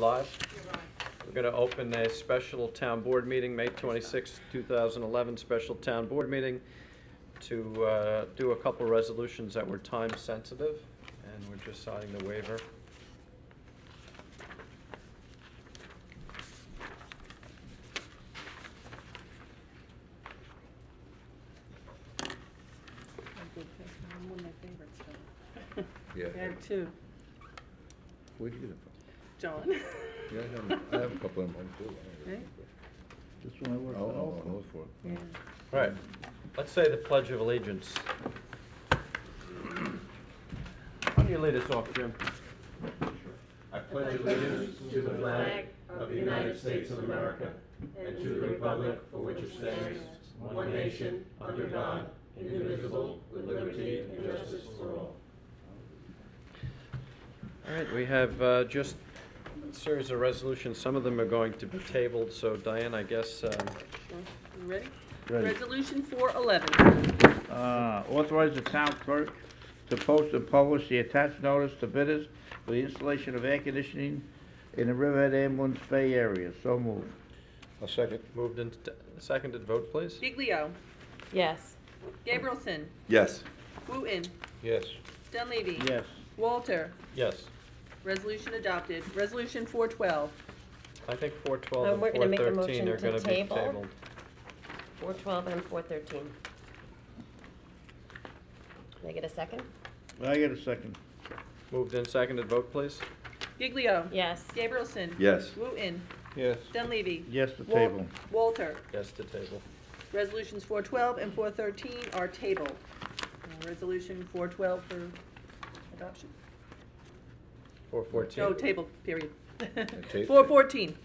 live. We're going to open a special town board meeting, May 26, 2011, special town board meeting to do a couple resolutions that were time sensitive, and we're just signing the waiver. One of my favorites, John. Yeah. I have two. Where'd you get it from? John. Yeah, I have a couple of them home too. Right? This one I worked on. Oh, those four. Yeah. All right, let's say the Pledge of Allegiance. Why don't you lead us off, Jim? I pledge allegiance to the flag of the United States of America and to the republic for which it stands, one nation, under God, indivisible, with liberty and justice for all. All right, we have just a series of resolutions. Some of them are going to be tabled, so Diane, I guess. Sure. You ready? Ready. Resolution 411. Authorize the town clerk to post and publish the attached notice to bidders for the installation of air conditioning in the Riverhead Ambulance Bay area. So moved. I'll second. Moved and seconded. Vote, please. Giglio. Yes. Gabrielson. Yes. Wooten. Yes. Dunleavy. Yes. Walter. Yes. Resolution adopted. Resolution 412. I think 412 and We're gonna make a 413 motion are to going to be table. tabled. 412 and 413. Can I get a second? I get a second. Moved and seconded. Vote, please. Giglio. Yes. Gabrielson. Yes. Wooten. Yes. Dunleavy. Yes to table. Walter. Yes to table. Resolutions 412 and 413 are tabled. Resolution 412 for adoption. 414. No, table, period. Table. 414.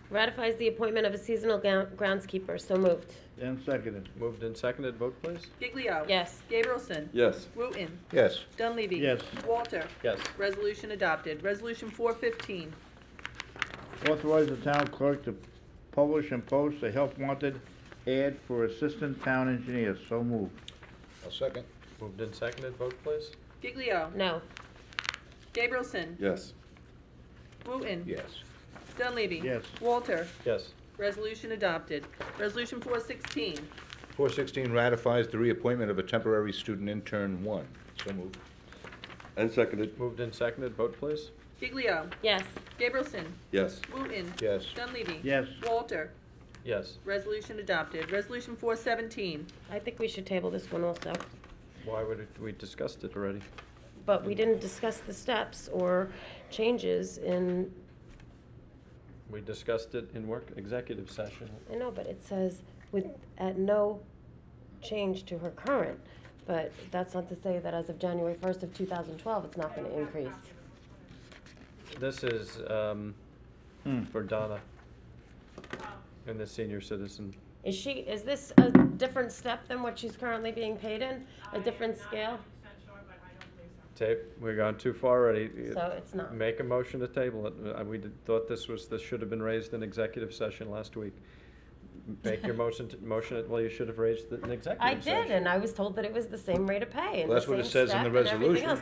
Ratifies the appointment of a seasonal groundskeeper. So moved. And seconded. Moved and seconded. Vote, please. Giglio. Yes. Gabrielson. Yes. Wooten. Yes. Dunleavy. Yes. Walter. Yes. Resolution adopted. Resolution 415. Authorize the town clerk to publish and post a help wanted ad for assistant town engineer. So moved. I'll second. Moved and seconded. Vote, please. Giglio. No. Gabrielson. Yes. Wooten. Yes. Dunleavy. Yes. Walter. Yes. Resolution adopted. Resolution 416. 416 ratifies the reappointment of a temporary student intern 1. So moved. And seconded. Moved and seconded. Vote, please. Giglio. Yes. Gabrielson. Yes. Wooten. Yes. Dunleavy. Yes. Walter. Yes. Resolution adopted. Resolution 417. I think we should table this one also. Why would it, we discussed it already? But we didn't discuss the steps or changes in, We discussed it in executive session. I know, but it says at no change to her current. But that's not to say that as of January 1st of 2012, it's not going to increase. This is for Donna and the senior citizen. Is this a different step than what she's currently being paid in? A different scale? Tape, we're gone too far already. So it's not. Make a motion to table it. Thought this should have been raised in executive session last week. Make your motion, well, you should have raised it in executive I session. did, and I was told that it was the same rate of pay and Well, that's the what it same says in the step and everything resolution. else.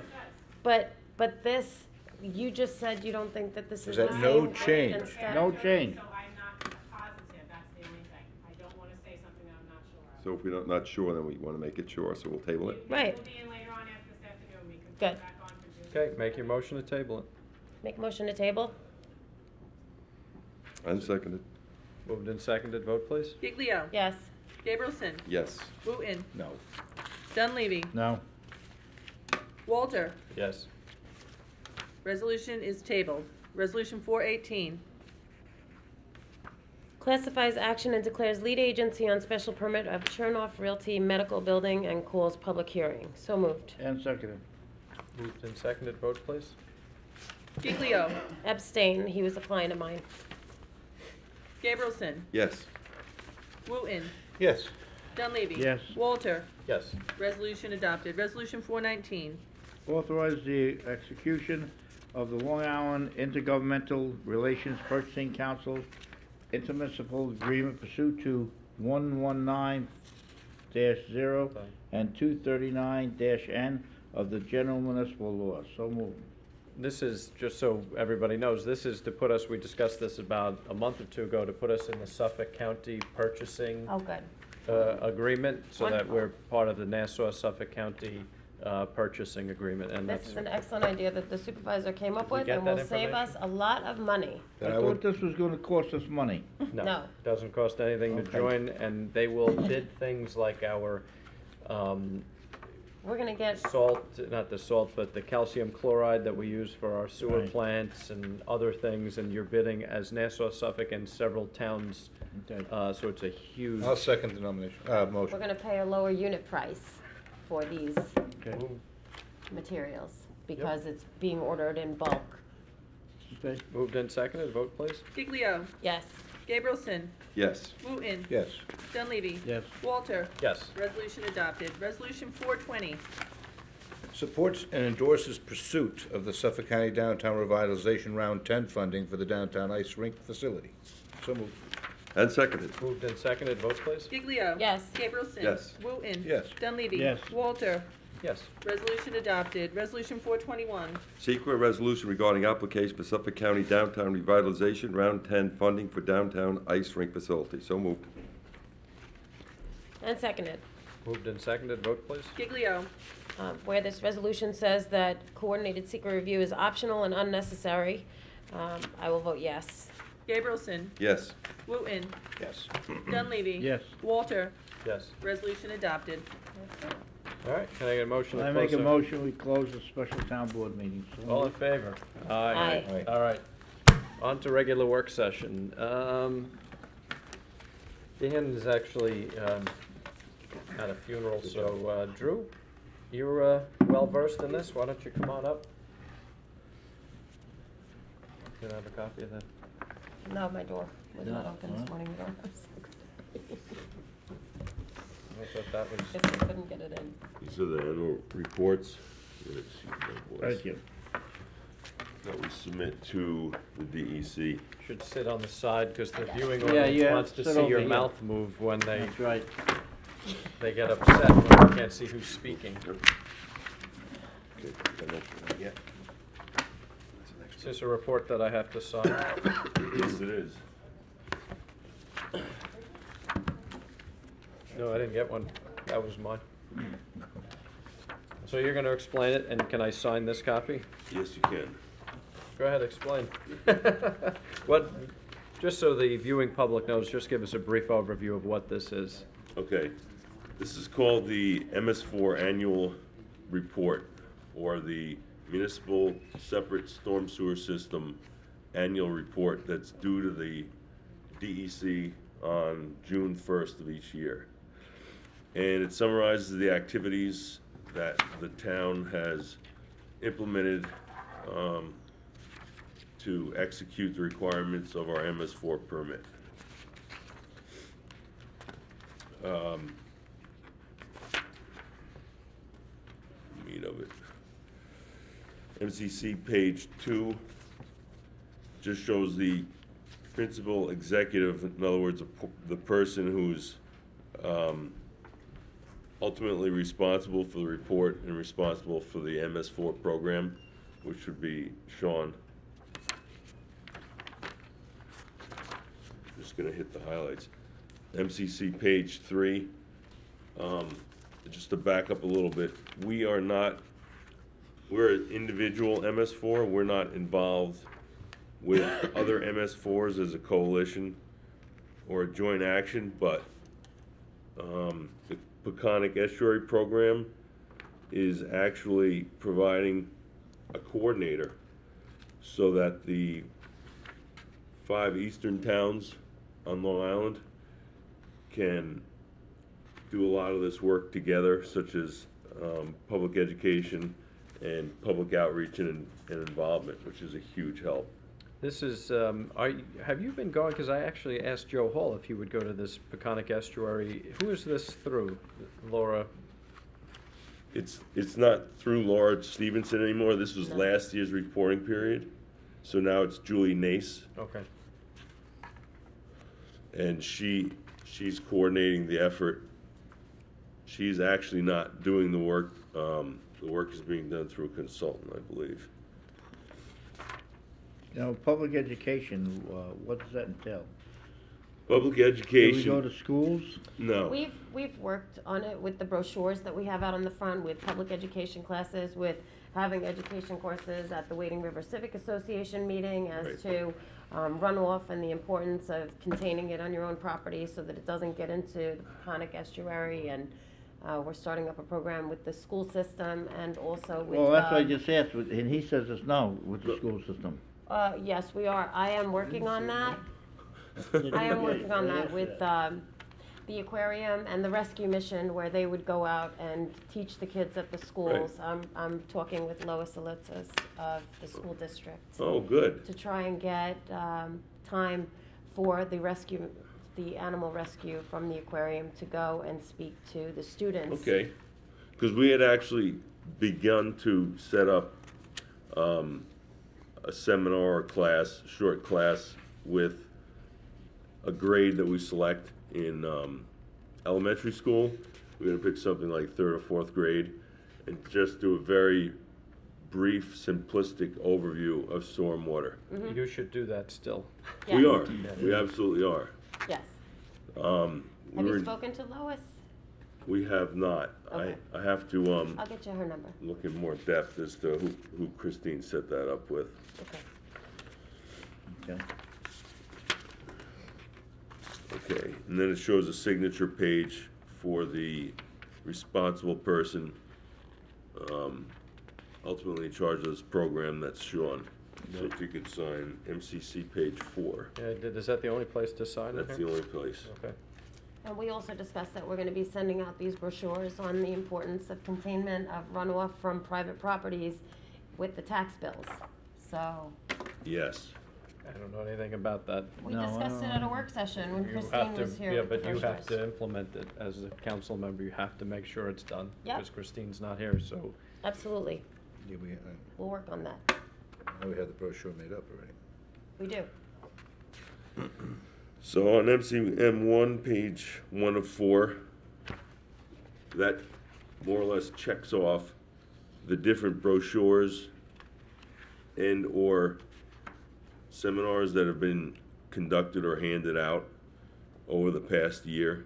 But this, you just said you don't think that this is Is the that same no rate change? and step. No change. So I'm not positive, that's the only thing. I don't want to say something that I'm not sure of. So if we're not sure, then we want to make it sure, so we'll table it. Right. We'll be in later on after this afternoon, we can put Good. it back on for June. Okay, make your motion to table it. Make a motion to table? Unseconded. Moved and seconded. Vote, please. Giglio. Yes. Gabrielson. Yes. Wooten. No. Dunleavy. No. Walter. Yes. Resolution is tabled. Resolution 418. Classifies action and declares lead agency on special permit of Chernoff Realty Medical Building and calls public hearing. So moved. And seconded. Moved and seconded. Vote, please. Giglio. Abstain, he was a client of mine. Gabrielson. Yes. Wooten. Yes. Dunleavy. Yes. Walter. Yes. Resolution adopted. Resolution 419. Authorize the execution of the Long Island Intergovernmental Relations Purchasing Council intermunicipal agreement pursuant to 119-0 and 239-N of the General Municipal Law. So moved. this is, just so everybody knows, this is to put us, we discussed this about a month or two ago, to put us in the Suffolk County purchasing Oh, good. agreement, so that Wonderful. we're part of the Nassau-Suffolk County purchasing agreement, and This that's. is an excellent idea that the supervisor came up Did we with, get and will that save us information? a lot of money. I Then I thought would, this was gonna cost us money. No. Doesn't cost anything to Okay. join, and they will bid things like our We're gonna get, salt, not the salt, but the calcium chloride that we use for our sewer Right. plants and other things, and you're bidding as Nassau, Suffolk, and several towns, Okay. so it's a huge. I'll second the nomination, we're motion. gonna pay a lower unit price for these Okay. materials, because it's being ordered in bulk. Okay. Moved and seconded, vote please. Giglio, Yes. Gabrielson, Yes. Wooten, Yes. Dunleavy. Yes. Walter. Yes. Resolution adopted. Resolution 420. Supports and endorses pursuit of the Suffolk County Downtown Revitalization Round 10 funding for the downtown ice rink facility. So moved. And seconded. Moved and seconded, vote please. Giglio. Yes. Gabrielson. Yes. Wooten. Yes. Dunleavy. Yes. Walter. Yes. Resolution adopted. Resolution 421. Secret resolution regarding application for Suffolk County Downtown Revitalization Round 10 funding for downtown ice rink facility. So moved. And seconded. Moved and seconded, vote please. Giglio. Where this resolution says that coordinated secret review is optional and unnecessary, I will vote yes. Gabrielson. Yes. Wooten. Yes. Dunleavy. Yes. Walter. Yes. Resolution adopted. All right, can I get a motion to I close? make a the- motion, we close the special town board meeting. So All in moved. favor? Aye. Aye. All right. On to regular work session. Dan is actually at a funeral, so Drew, you're well versed in this. Why don't you come on up? Can I have a copy of that? No, my door was not No. open this morning. The door was- I thought that was. Guess I couldn't get it in. These are the annual reports Thank you. that we submit to the DEC. Should sit on the side, because the viewing Yeah, audience yeah, wants to sit see over your here. mouth move when That's right. they get upset when they can't see who's speaking. Yeah. Is this a report that I have to sign? Yes, it is. No, I didn't get one. That was mine. So you're gonna explain it, and can I sign this copy? Yes, you can. Go ahead, explain. What, just so the viewing public knows, just give us a brief overview of what this is. Okay. This is called the MS4 Annual Report, or the Municipal Separate Storm Sewer System Annual Report that's due to the DEC on June 1st of each year. And it summarizes the activities that the town has implemented to execute the requirements of our MS4 permit. Meat of it. MCC page 2 just shows the principal executive, in other words, the person who's ultimately responsible for the report and responsible for the MS4 program, which would be Sean. Just gonna hit the highlights. MCC page 3, just to back up a little bit, we're an individual MS4, we're not involved with other MS4s as a coalition or a joint action, but the Peconic Estuary Program is actually providing a coordinator so that the 5 eastern towns on Long Island can do a lot of this work together, such as public education and public outreach and involvement, which is a huge help. This is, have you been going, because I actually asked Joe Hall if he would go to this Peconic Estuary. Who is this through, Laura? It's not through Laura Stevenson anymore. This was No. last year's reporting period. So now it's Julie Nace, Okay. and she's coordinating the effort. She's actually not doing the work. The work is being done through a consultant, I believe. Now, public education, what does that entail? Public Do we education. go to schools? No. We've worked on it with the brochures that we have out on the front, with public education classes, with having education courses at the Wading River Civic Association meeting as Right. to runoff and the importance of containing it on your own property so that it doesn't get into the Peconic estuary. And we're starting up a program with the school system and also with. Well, that's what I just asked, and he says it's no with the school system. Yes, we are. I am working on that. I am working on that with the aquarium and the rescue mission, where they would go out and teach the kids at the schools. I'm talking with Lois Alitzis of the school district Oh, good. to try and get time for the animal rescue from the aquarium to go and speak to the students. Okay. Because we had actually begun to set up a seminar or class, short class, with a grade that we select in elementary school. We're gonna pick something like 3rd or 4th grade and just do a very brief, simplistic overview of stormwater. You should do that still. Yes. We are, we absolutely are. Yes. We Have you were- spoken to Lois? We have not. Okay. I have to I'll get you her number. look in more depth as to who Christine set that up with. Okay. Okay. Okay, and then it shows a signature page for the responsible person, ultimately in charge of this program, that's Sean. So if you could sign MCC page 4, Yeah, is that the only place to sign it that's here? the only place. Okay. And we also discussed that we're gonna be sending out these brochures on the importance of containment of runoff from private properties with the tax bills. So, Yes, I don't know anything about that. we No, discussed it at a work session when You Christine have to, was here yeah, with the but you have brochures. to implement it as a council member. You have to make sure it's done. Yep. Because Christine's not here, so. Absolutely, Yeah, we'll work on that. we had the brochure made up already. We do. so on MCM1, page 1 of 4, that more or less checks off the different brochures and/or seminars that have been conducted or handed out over the past year.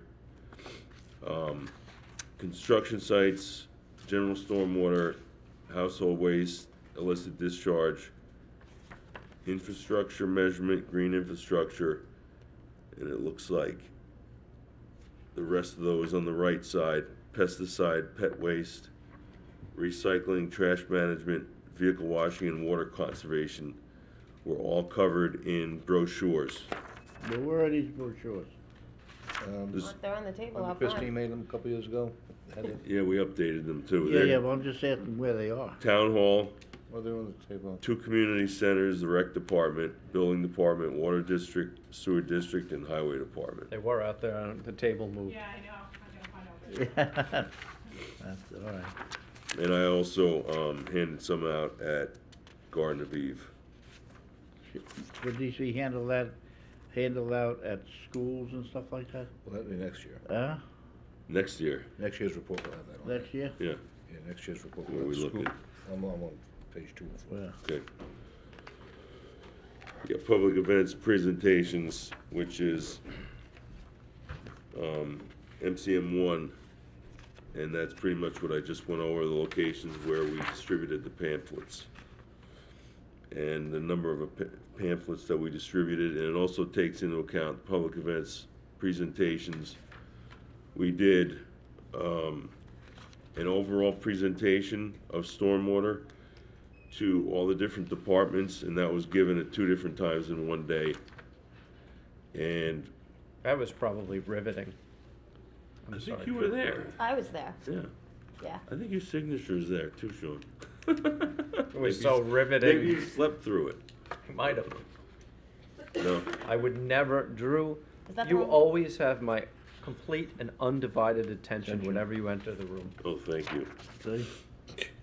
Construction sites, general stormwater, household waste, illicit discharge, infrastructure measurement, green infrastructure, and it looks like the rest of those on the right side, pesticide, pet waste, recycling, trash management, vehicle washing, and water conservation were all covered in brochures. But where are these brochures? This- They're on the table out Christine front. made them a couple years ago. Had it? Yeah, we updated them too. Yeah, They're yeah, but I'm just asking where they are. Town hall, Well, they're on the table. 2 community centers, the rec department, building department, water district, sewer district, and highway department. They were out there on the table moved. Yeah, I know, I'm gonna find out. Yeah. That's all right. And I also handed some out at Garden of Eve. Would these be handled out at schools and stuff like that? Well, that'll be next year. Next year, Next year's report will have that on. Next year? yeah, Yeah, next year's report Where will we have look school. at- I'm on page 2 and 4. Well, okay. You got public events presentations, which is MCM1, and that's pretty much what I just went over, the locations where we distributed the pamphlets. And the number of pamphlets that we distributed, and it also takes into account public events presentations. We did an overall presentation of stormwater to all the different departments, and that was given at 2 different times in one day. And That was probably riveting. I I'm think sorry. you were there. I was there, Yeah, yeah. I think your signature's there too, Sean. It was so riveting. Maybe you slept through it. Might have. No, I would never, Drew, Is that the you one? always have my complete and undivided attention whenever you enter the room. oh, thank you. see?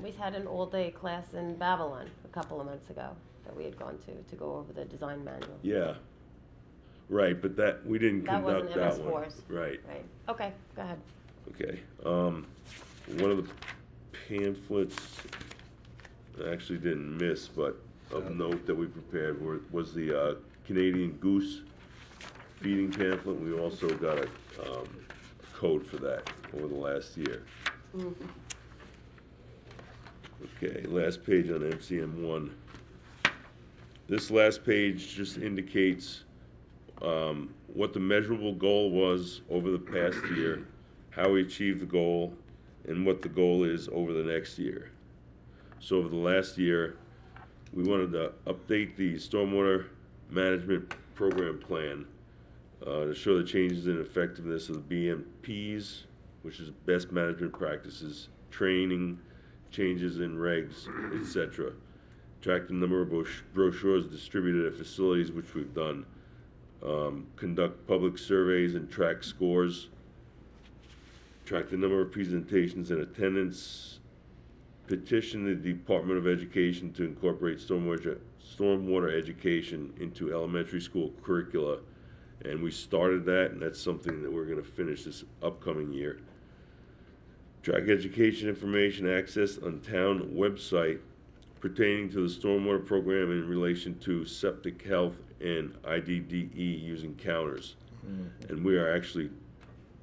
We had an all-day class in Babylon a couple of months ago that we had gone to go over the design manual. Yeah, right, but that, we didn't That wasn't conduct that MS one. 4s. Right, Right, okay, go ahead. okay. One of the pamphlets I actually didn't miss, but of note that we prepared was the Canadian goose feeding pamphlet. We also got a code for that over the last year. Okay, last page on MCM1. This last page just indicates what the measurable goal was over the past year, how we achieved the goal, and what the goal is over the next year. So over the last year, we wanted to update the stormwater management program plan to show the changes in effectiveness of the BMPs, which is best management practices, training, changes in regs, etc. Track the number of brochures distributed at facilities, which we've done. Conduct public surveys and track scores. Track the number of presentations and attendance. Petition the Department of Education to incorporate stormwater education into elementary school curricula. And we started that, and that's something that we're going to finish this upcoming year. Track education information accessed on town website pertaining to the stormwater program in relation to septic health and IDDE using counters. And we are actually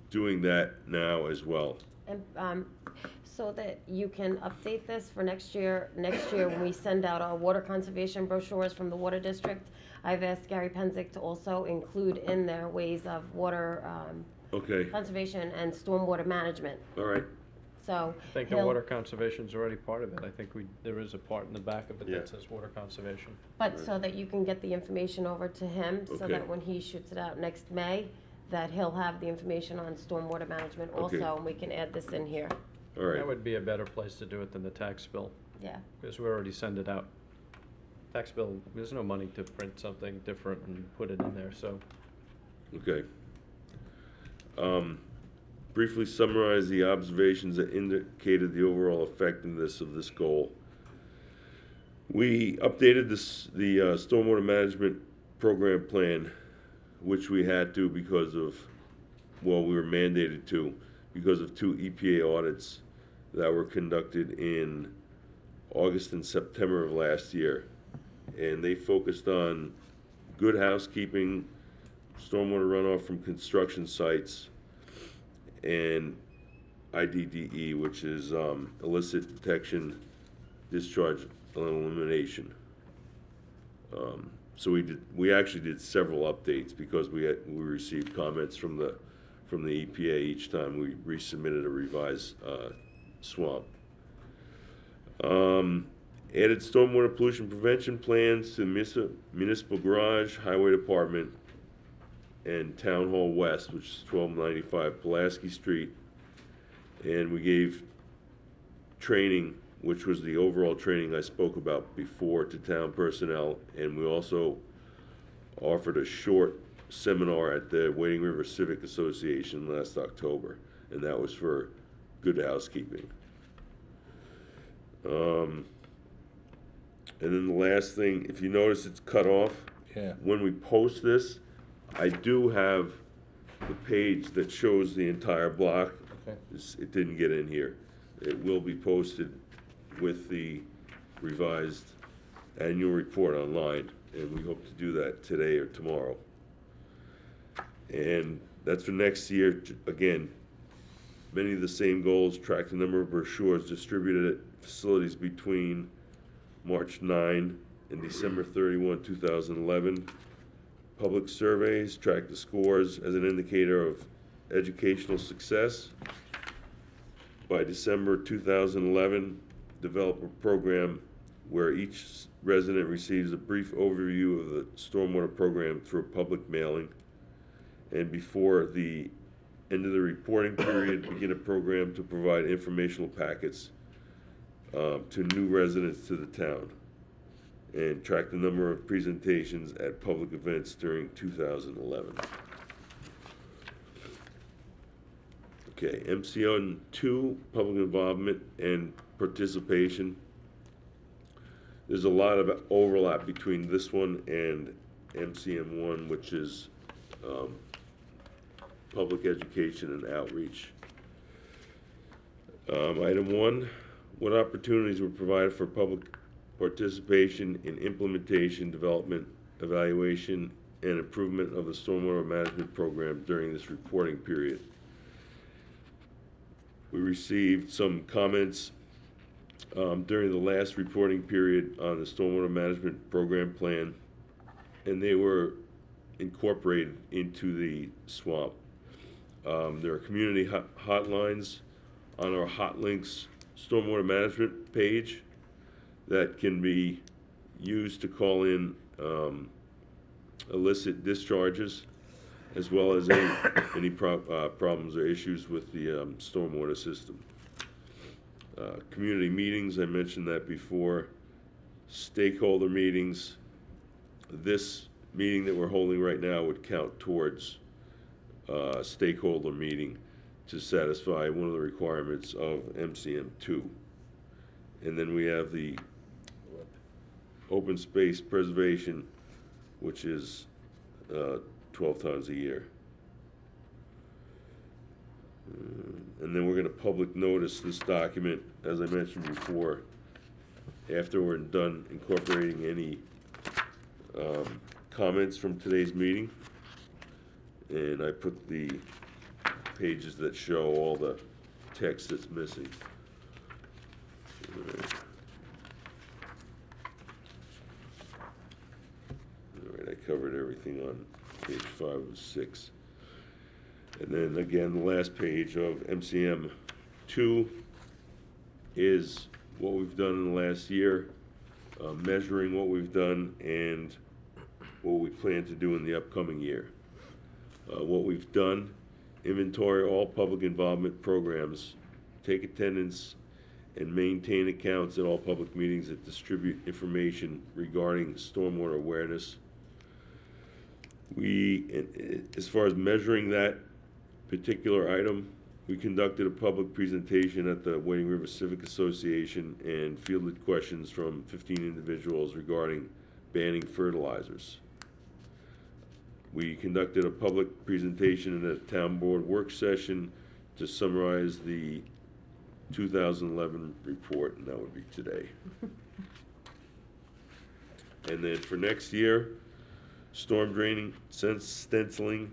doing that now as well. And so that you can update this for next year when we send out our water conservation brochures from the water district, I've asked Gary Penzick to also include in there ways of water Okay, conservation and stormwater management. all right. So I think the water conservation's already part of it. I think there is a part in the back of it Yeah. that says water conservation. But so that you can get the information over to him, so Okay. that when he shoots it out next May, that he'll have the information on stormwater management Okay. also, and we can add this in here. All right. That would be a better place to do it than the tax bill, Yeah. because we already send it out. Tax bill, there's no money to print something different and put it in there, so. Okay. Briefly summarize the observations that indicated the overall effectiveness of this goal. We updated the stormwater management program plan, which we had to because of, well, we were mandated to because of 2 EPA audits that were conducted in August and September of last year. And they focused on good housekeeping, stormwater runoff from construction sites, and IDDE, which is illicit detection, discharge, and elimination. So we actually did several updates because we received comments from the EPA each time we resubmitted a revised SWAP. Added stormwater pollution prevention plans to municipal garage, highway department, and Town Hall West, which is 1295 Pulaski Street. And we gave training, which was the overall training I spoke about before, to town personnel. And we also offered a short seminar at the Wading River Civic Association last October, and that was for good housekeeping. And then the last thing, if you notice it's cut off, Yeah. when we post this, I do have the page that shows the entire block. Okay. It didn't get in here. It will be posted with the revised annual report online, and we hope to do that today or tomorrow. And that's for next year. Again, many of the same goals. Track the number of brochures distributed at facilities between March 9 and December 31, 2011. Public surveys, track the scores as an indicator of educational success. By December 2011, develop a program where each resident receives a brief overview of the stormwater program through a public mailing. And before the end of the reporting period, begin a program to provide informational packets to new residents to the town. And track the number of presentations at public events during 2011. Okay, MCN 2, public involvement and participation. There's a lot of overlap between this one and MCM 1, which is public education and outreach. Item 1, what opportunities were provided for public participation in implementation, development, evaluation, and improvement of the stormwater management program during this reporting period. We received some comments during the last reporting period on the stormwater management program plan, and they were incorporated into the SWAMP. There are community hotlines on our hot links stormwater management page that can be used to call in illicit discharges, as well as any problems or issues with the stormwater system. Community meetings, I mentioned that before. Stakeholder meetings. This meeting that we're holding right now would count towards a stakeholder meeting to satisfy one of the requirements of MCM2. And then we have the open space preservation, which is 12 times a year. And then we're going to public notice this document, as I mentioned before, after we're done incorporating any comments from today's meeting. And I put the pages that show all the text that's missing. All right, I covered everything on page 5 of 6. And then again, the last page of MCM 2 is what we've done in the last year, measuring what we've done and what we plan to do in the upcoming year. What we've done: inventory all public involvement programs, take attendance, and maintain accounts at all public meetings that distribute information regarding stormwater awareness. As far as measuring that particular item, we conducted a public presentation at the Wading River Civic Association and fielded questions from 15 individuals regarding banning fertilizers. We conducted a public presentation in a town board work session to summarize the 2011 report, and that would be today. And then for next year, storm draining, stenciling,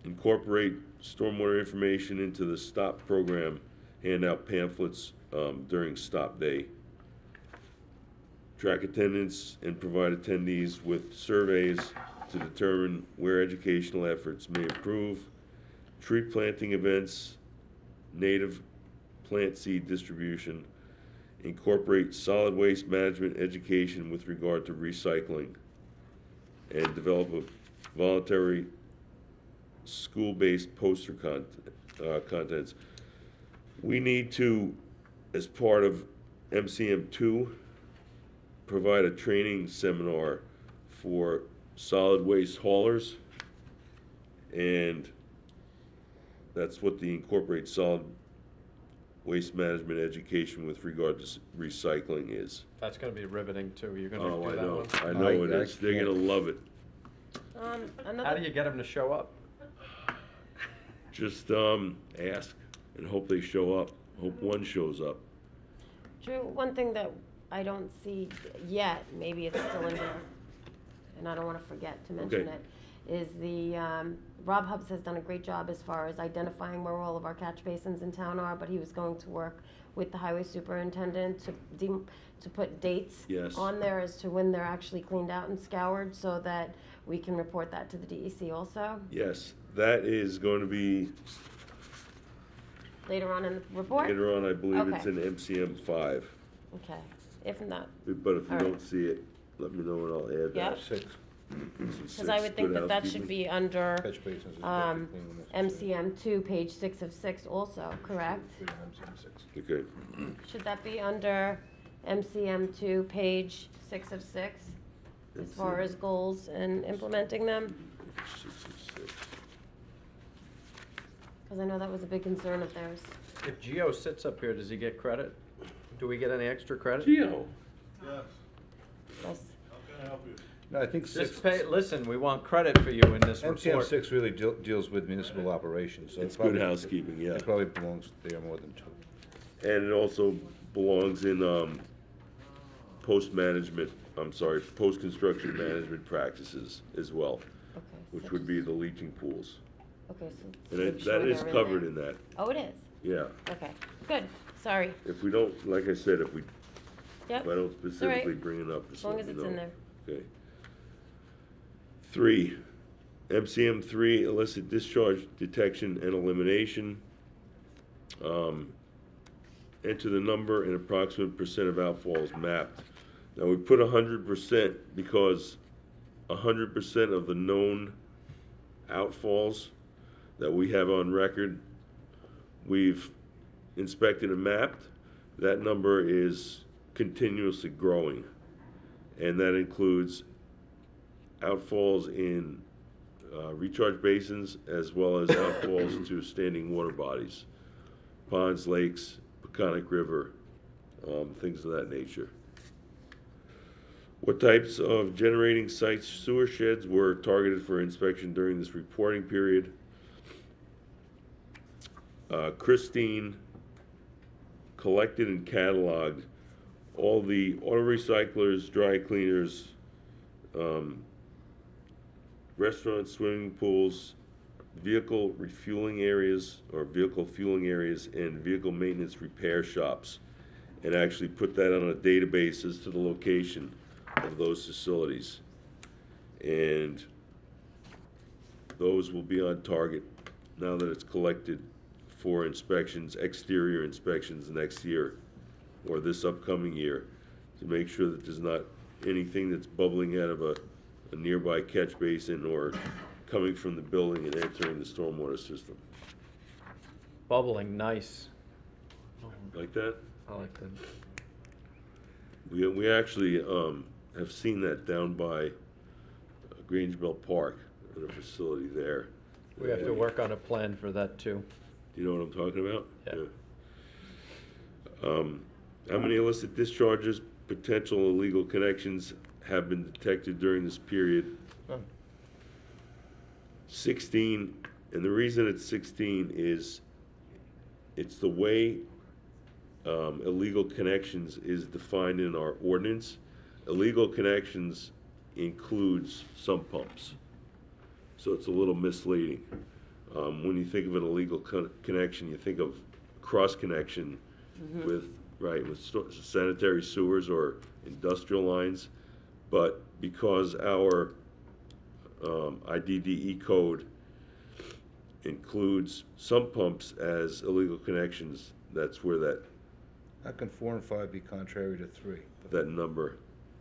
incorporate stormwater information into the STOP program, hand out pamphlets during STOP day, track attendance and provide attendees with surveys to determine where educational efforts may improve, tree planting events, native plant seed distribution, incorporate solid waste management education with regard to recycling, and develop a voluntary school-based poster contents. We need to, as part of MCM2, provide a training seminar for solid waste haulers, and that's what the incorporate solid waste management education with regard to recycling is. That's going to be riveting too. You're going to Oh, do I that know, one. I know it is. They're gonna love it. How do you get them to show up? Just ask and hope they show up. Hope one shows up. Drew, one thing that I don't see yet, maybe it's still in there, and I don't want to forget to mention Okay. it, is the, Rob Hubbs has done a great job as far as identifying where all of our catch basins in town are, but he was going to work with the highway superintendent to put dates Yes. on there as to when they're actually cleaned out and scoured, so that we can report that to the DEC also, Yes, that is going to be later on in the report? later on. I believe it's Okay. in MCM 5. Okay, if not, But if you All right. don't see it, let me know and I'll add Yep. that. 6. because I would think that should be under Catch basins is MCM 2, page 6 of 6 also, correct? Okay. Should that be under MCM 2, page 6 of 6, as far as goals and implementing them? 66. Because I know that was a big concern of theirs. If Gio sits up here, does he get credit? Do we get any extra credit? Gio. Yes, Yes. how can I help you? No, I think Just pay, listen, we want credit for you in this MCM report. 6 really deals with municipal operations, so It's it probably, good housekeeping, yeah. it probably belongs there more than 2. And it also belongs in post-construction management practices as well, Okay. which so would be the leaching pools. Okay, so And make that sure is they're in covered there. in that, Oh, it is? yeah. Okay, good, sorry. If we don't, like I said, if Yep, I don't specifically bring it up, as just long let as me it's know. in there. Okay. 3, MCM 3, illicit discharge detection and elimination. Enter the number and approximate percent of outfalls mapped. Now, we put 100% because 100% of the known outfalls that we have on record, we've inspected and mapped. That number is continuously growing, and that includes outfalls in recharge basins as well as outfalls to standing water bodies, ponds, lakes, Peconic River, things of that nature. What types of generating sites, sewer sheds were targeted for inspection during this reporting period? Christine collected and cataloged all the auto recyclers, dry cleaners, restaurants, swimming pools, vehicle refueling areas or vehicle fueling areas, and vehicle maintenance repair shops, and actually put that on a database as to the location of those facilities. And those will be on target now that it's collected for inspections, exterior inspections next year or this upcoming year, to make sure that there's not anything that's bubbling out of a nearby catch basin or coming from the building and entering the stormwater system. Bubbling, nice. Like that? I like that. We actually have seen that down by Grangeville Park, at a facility there. We have to work on a plan for that too. Do you know what I'm talking about? Yeah. How many illicit discharges, potential illegal connections have been detected during this period? 16, and the reason it's 16 is it's the way illegal connections is defined in our ordinance. Illegal connections includes sump pumps, so it's a little misleading. When you think of an illegal connection, you think of cross connection with sanitary sewers or industrial lines, but because our IDDE code includes sump pumps as illegal connections, that's where How can 4 and 5 be contrary to 3? that number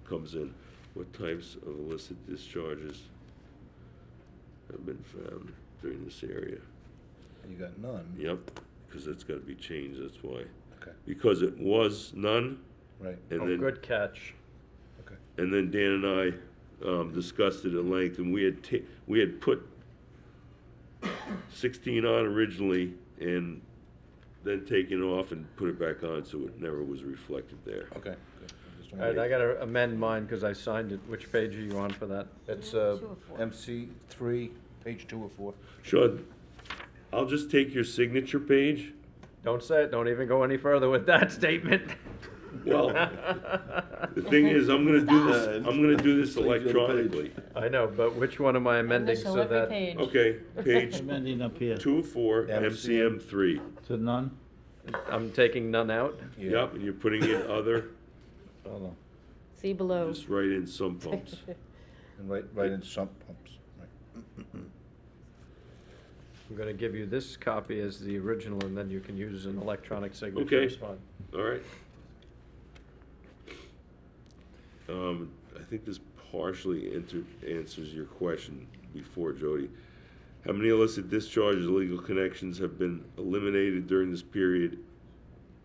comes in. What types of illicit discharges have been found during this area? And you got none. Yep, because that's got to be changed, that's why. Okay, Because it was none, right. and Oh, then good catch. Okay. and then Dan and I discussed it at length, and we had put 16 on originally, and then taken off and put it back on, so it never was reflected there. Okay, good. Just All wanna right, I make- gotta amend mine because I signed it. Which page are you on for that? It's 2 of 4. MC 3, page 2 of 4. Sean, I'll just take your signature page. Don't say it. Don't even go any further with that statement. Well, the thing is, I'm gonna do this electronically. I know, but which one am I amending Initial so every that? page. Okay, page Amending up here 2 of 4, MCM 3. to none. I'm taking none out. Yep, and you're putting in other, Hold on. See below. just write in sump pumps. And right in sump pumps. Right. I'm gonna give you this copy as the original, and then you can use an electronic signature. Okay. It's fine. All right. I think this partially answers your question before, Jody. How many illicit discharges, illegal connections have been eliminated during this period?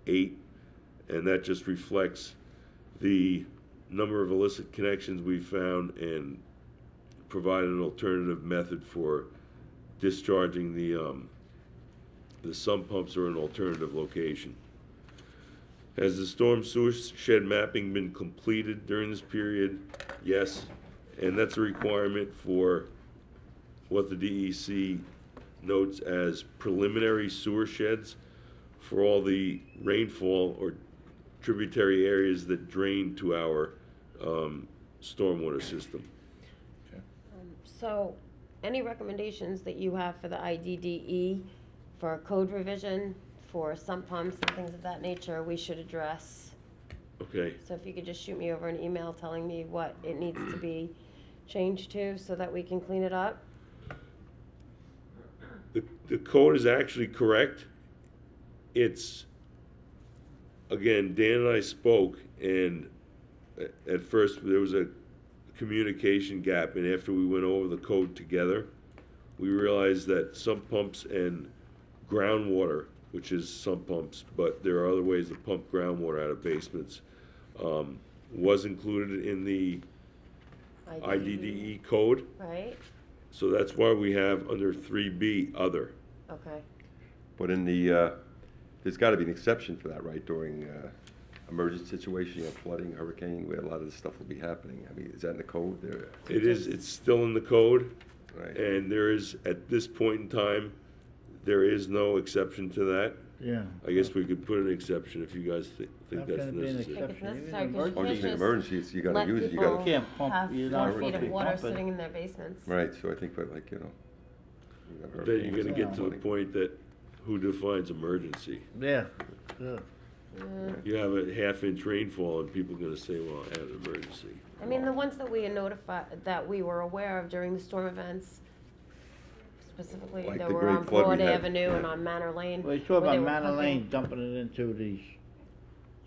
8, and that just reflects the number of illicit connections we found and provided an alternative method for discharging the sump pumps or an alternative location. Has the storm sewer shed mapping been completed during this period? Yes, and that's a requirement for what the DEC notes as preliminary sewer sheds for all the rainfall or tributary areas that drain to our stormwater system. So, any recommendations that you have for the IDDE for a code revision, for sump pumps and things of that nature, we should address? Okay, So if you could just shoot me over an email telling me what it needs to be changed to so that we can clean it up? the code is actually correct. It's, again, Dan and I spoke, and at first there was a communication gap, and after we went over the code together, we realized that sump pumps and groundwater, which is sump pumps, but there are other ways to pump groundwater out of basements, was included in the IDDE code. Right, So that's why we have under 3B, other. okay. But in the, there's gotta be an exception for that, right, during, emergency situation, you have flooding, hurricane, where a lot of this stuff will be happening. I mean, is that in the code there? It is, it's still in the code, Right. and there is, at this point in time, there is no exception to that. Yeah. I guess we could put an exception if you guys think How that's can it be an necessary. Think it's exception? necessary, Even 'cause Or you just in can't emergency, it's, you gotta let use it, you people gotta. Can't pump, have you're 4 not feet supposed to of be water pumping. sitting in their basements. Right, so I think, but like, you know. Then you're gonna get to the point that, who defines emergency? Yeah, yeah. You have a half-inch rainfall and people are gonna say, well, I had an emergency. I mean, the ones that we notified, that we were aware of during the storm events, specifically Like that the were great on flood we Broad had, Avenue and yeah. on Manor Lane. Well, you talk where they about were Manor pumping- Lane dumping it into the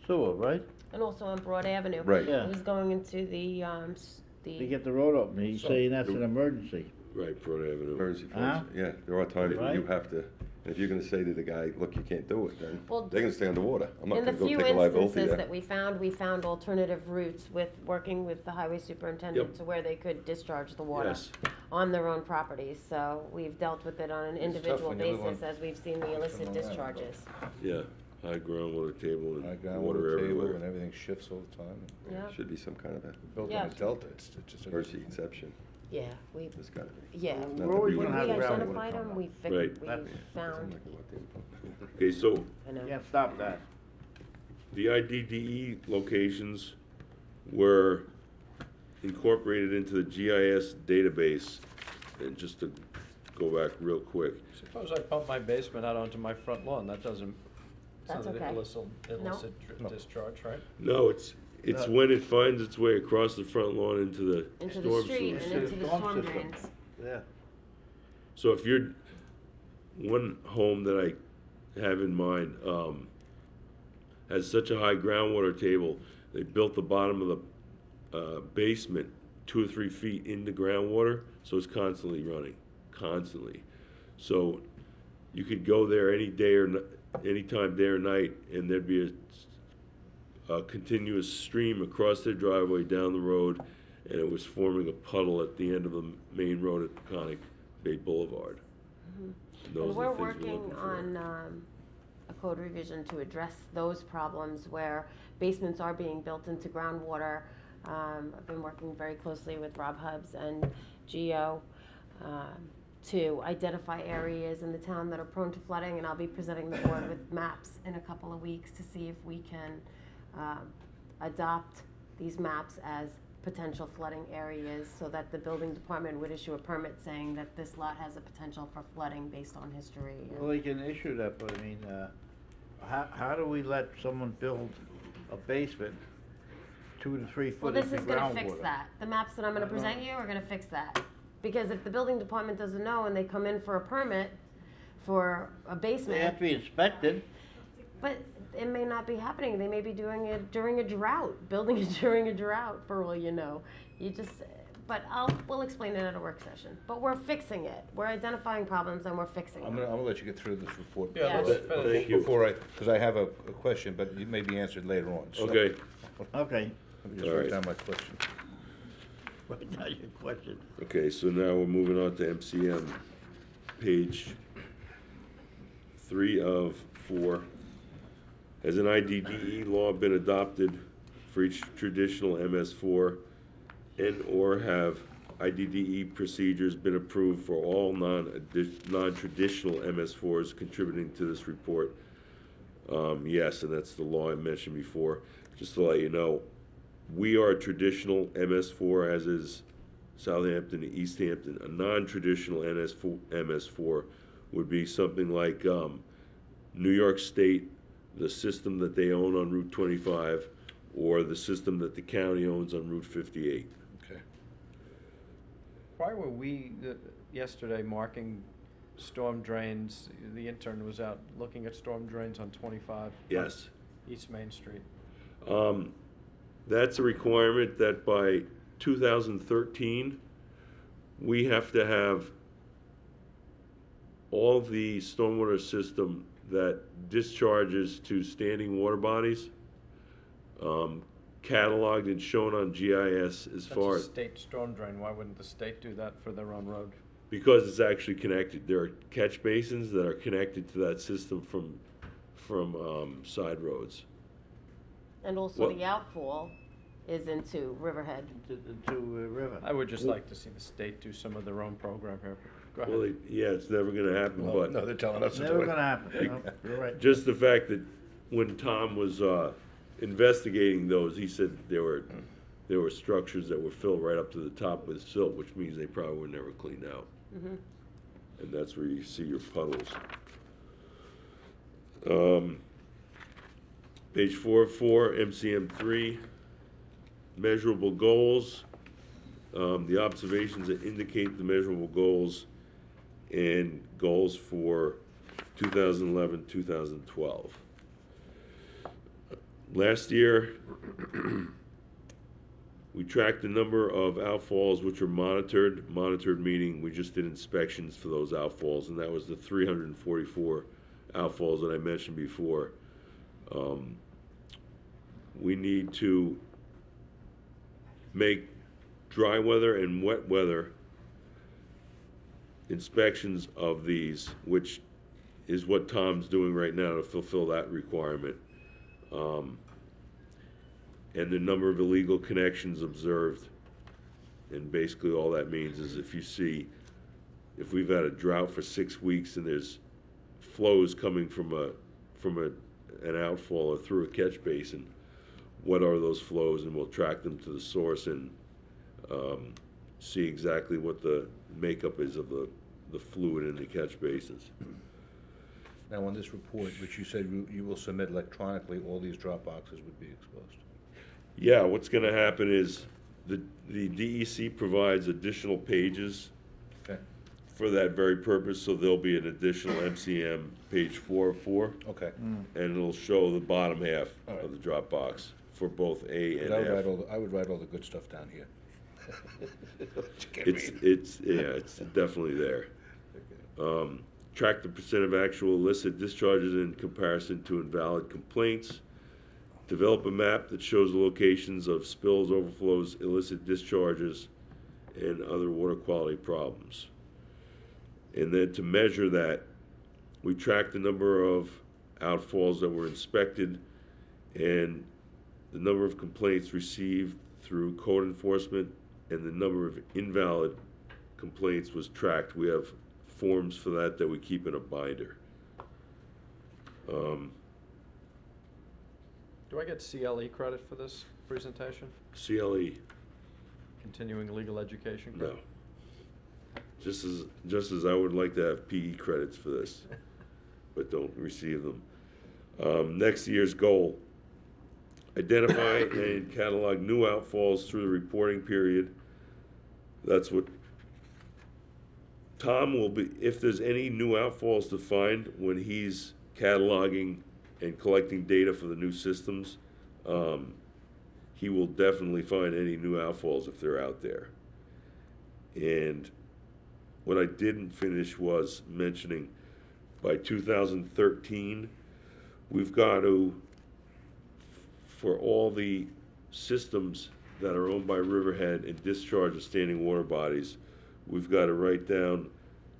sewer, right? And also on Broad Avenue. Right. Yeah. It was going into the, To get the road open, he's saying that's an emergency. Right, Broad Avenue. Emergency Huh? funds, yeah, there are times when you Right. have to, and if you're gonna say to the guy, look, you can't do it, then Well, they're gonna stay underwater. I'm not in the gonna go few take a liability instances there. that we found alternative routes with, working with the highway superintendent Yep. to where they could discharge the water Yes. on their own properties. So we've dealt with it on an It's tough individual when you live basis on- as we've seen the illicit Long Island, but- discharges. Yeah, high groundwater table High and ground water water table everywhere. and everything shifts all the time. Yeah, Should be some kind of a Built Yeah. on a delta, it's just. emergency exception, yeah, we, there's gotta be. yeah. Not We're always that When gonna we have groundwater identified them, coming we Right. figured, we That's- found, Okay, so I know. Can't stop that. the IDDE locations were incorporated into the GIS database. And just to go back real quick, Suppose I pump my basement out onto my front lawn, that doesn't, it's That's not an okay. illicit discharge, right? no, it's No. when it finds its way across the front lawn into the Into the storm street sewers. and into the Storm storm system. drains. Yeah. So if you're, one home that I have in mind, has such a high groundwater table, they built the bottom of the basement 2 or 3 feet into groundwater, so it's constantly running, constantly. So you could go there any day or any time, day or night, and there'd be a continuous stream across their driveway down the road, and it was forming a puddle at the end of the main road at Peconic Bay Boulevard. Those And are we're the things working looking for. on a code revision to address those problems where basements are being built into groundwater. I've been working very closely with Rob Hubbs and Geo to identify areas in the town that are prone to flooding, and I'll be presenting the board with maps in a couple of weeks to see if we can adopt these maps as potential flooding areas so that the building department would issue a permit saying that this lot has a potential for flooding based on history. and- Well, they can issue that, but I mean, how do we let someone build a basement 2 to 3 Well, foot this into is gonna fix groundwater? that. The maps that I'm gonna present you are gonna fix that. Because if the building department doesn't know and they come in for a permit for a They have basement, to be inspected. but it may not be happening. They may be doing it during a drought, building it during a drought, for all you know. You just, but we'll explain it at a work session. But we're fixing it. We're identifying problems and we're fixing I'm them. gonna let you get through this report. Yeah, Yeah. let's Thank finish. you. Before because I have a question, but it may be answered later on. So Okay, Okay. Let me just All write right. down my question. Write down your question. okay, so now we're moving on to MCM, page 3 of 4. Has an IDDE law been adopted for each traditional MS4 and/or have IDDE procedures been approved for all non-traditional MS4s contributing to this report? Yes, and that's the law I mentioned before. Just to let you know, we are traditional MS4, as is Southampton and East Hampton. A non-traditional MS4 would be something like New York State, the system that they own on Route 25, or the system that the county owns on Route 58. Okay. Why were we yesterday marking storm drains? The intern was out looking at storm drains on 25. Yes. East Main Street. That's a requirement that by 2013, we have to have all the stormwater system that discharges to standing water bodies cataloged and shown on GIS as far That's as, a state storm drain. Why wouldn't the state do that for their own road? because it's actually connected. There are catch basins that are connected to that system from side roads. And also Well- the outfall is into Riverhead. To River. I would just like to see the state do some of their own program here. Go ahead. Well, yeah, it's never gonna happen, Well, but no, they're telling us to do Never it. gonna happen, no, you're right. just the fact that when Tom was investigating those, he said there were structures that were filled right up to the top with silt, which means they probably were never cleaned out. And that's where you see your puddles. Page 404, MCM3, measurable goals. The observations that indicate the measurable goals and goals for 2011, 2012. Last year, we tracked the number of outfalls which were monitored. Monitored meaning we just did inspections for those outfalls, and that was the 344 outfalls that I mentioned before. We need to make dry weather and wet weather inspections of these, which is what Tom's doing right now to fulfill that requirement. And the number of illegal connections observed. And basically all that means is if we've had a drought for 6 weeks and there's flows coming from an outfall or through a catch basin, what are those flows, and we'll track them to the source and see exactly what the makeup is of the fluid in the catch basins. Now, on this report, which you said you will submit electronically, all these drop boxes would be exposed. Yeah, what's gonna happen is the DEC provides additional pages Okay. for that very purpose, so there'll be an additional MCM page 404, Okay. and it'll show the bottom half All right. of the drop box for both A But and I would F. write all the good stuff down here. It's definitely there. Track the percent of actual illicit discharges in comparison to invalid complaints. Develop a map that shows the locations of spills, overflows, illicit discharges, and other water quality problems. And then to measure that, we track the number of outfalls that were inspected and the number of complaints received through code enforcement, and the number of invalid complaints was tracked. We have forms for that we keep in a binder. Do I get CLE credit for this presentation? CLE, Continuing legal education no. credit? Just as I would like to have PE credits for this, but don't receive them. Next year's goal: identify and catalog new outfalls through the reporting period. That's what Tom will be, if there's any new outfalls to find when he's cataloging and collecting data for the new systems, he will definitely find any new outfalls if they're out there. And what I didn't finish was mentioning by 2013, we've got to, for all the systems that are owned by Riverhead and discharge of standing water bodies, we've got to write down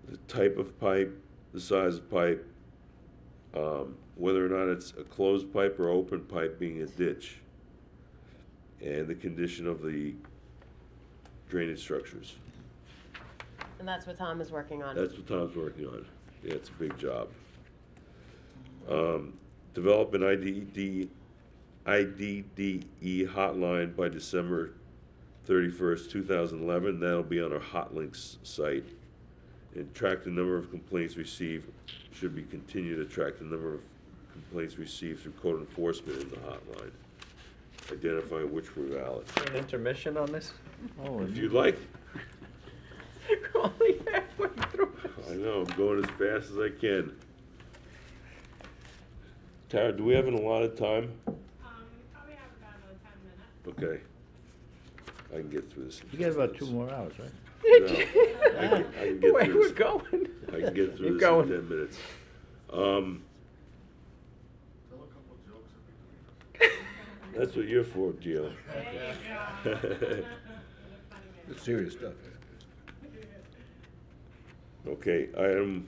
the type of pipe, the size of pipe, whether or not it's a closed pipe or open pipe being a ditch, and the condition of the drainage structures. And that's what Tom is working on. That's what Tom's working on. Yeah, it's a big job. develop an IDDE hotline by December 31st, 2011. That'll be on our Hotlinks site. And track the number of complaints received. Should be continue to track the number of complaints received through code enforcement in the hotline. Identify which were valid. An intermission on this? Oh, If you'd like. We're only halfway through. I know, I'm going as fast as I can. Tara, do we have an allotted time? Probably have about another 10 minutes. Okay. I can get through this. in You got 10 about minutes. 2 more hours, right? No, I can get Where through we're this. going. I can get through Keep this going. in 10 minutes. That's what you're for, Gio. There you go. It's serious stuff. Okay, item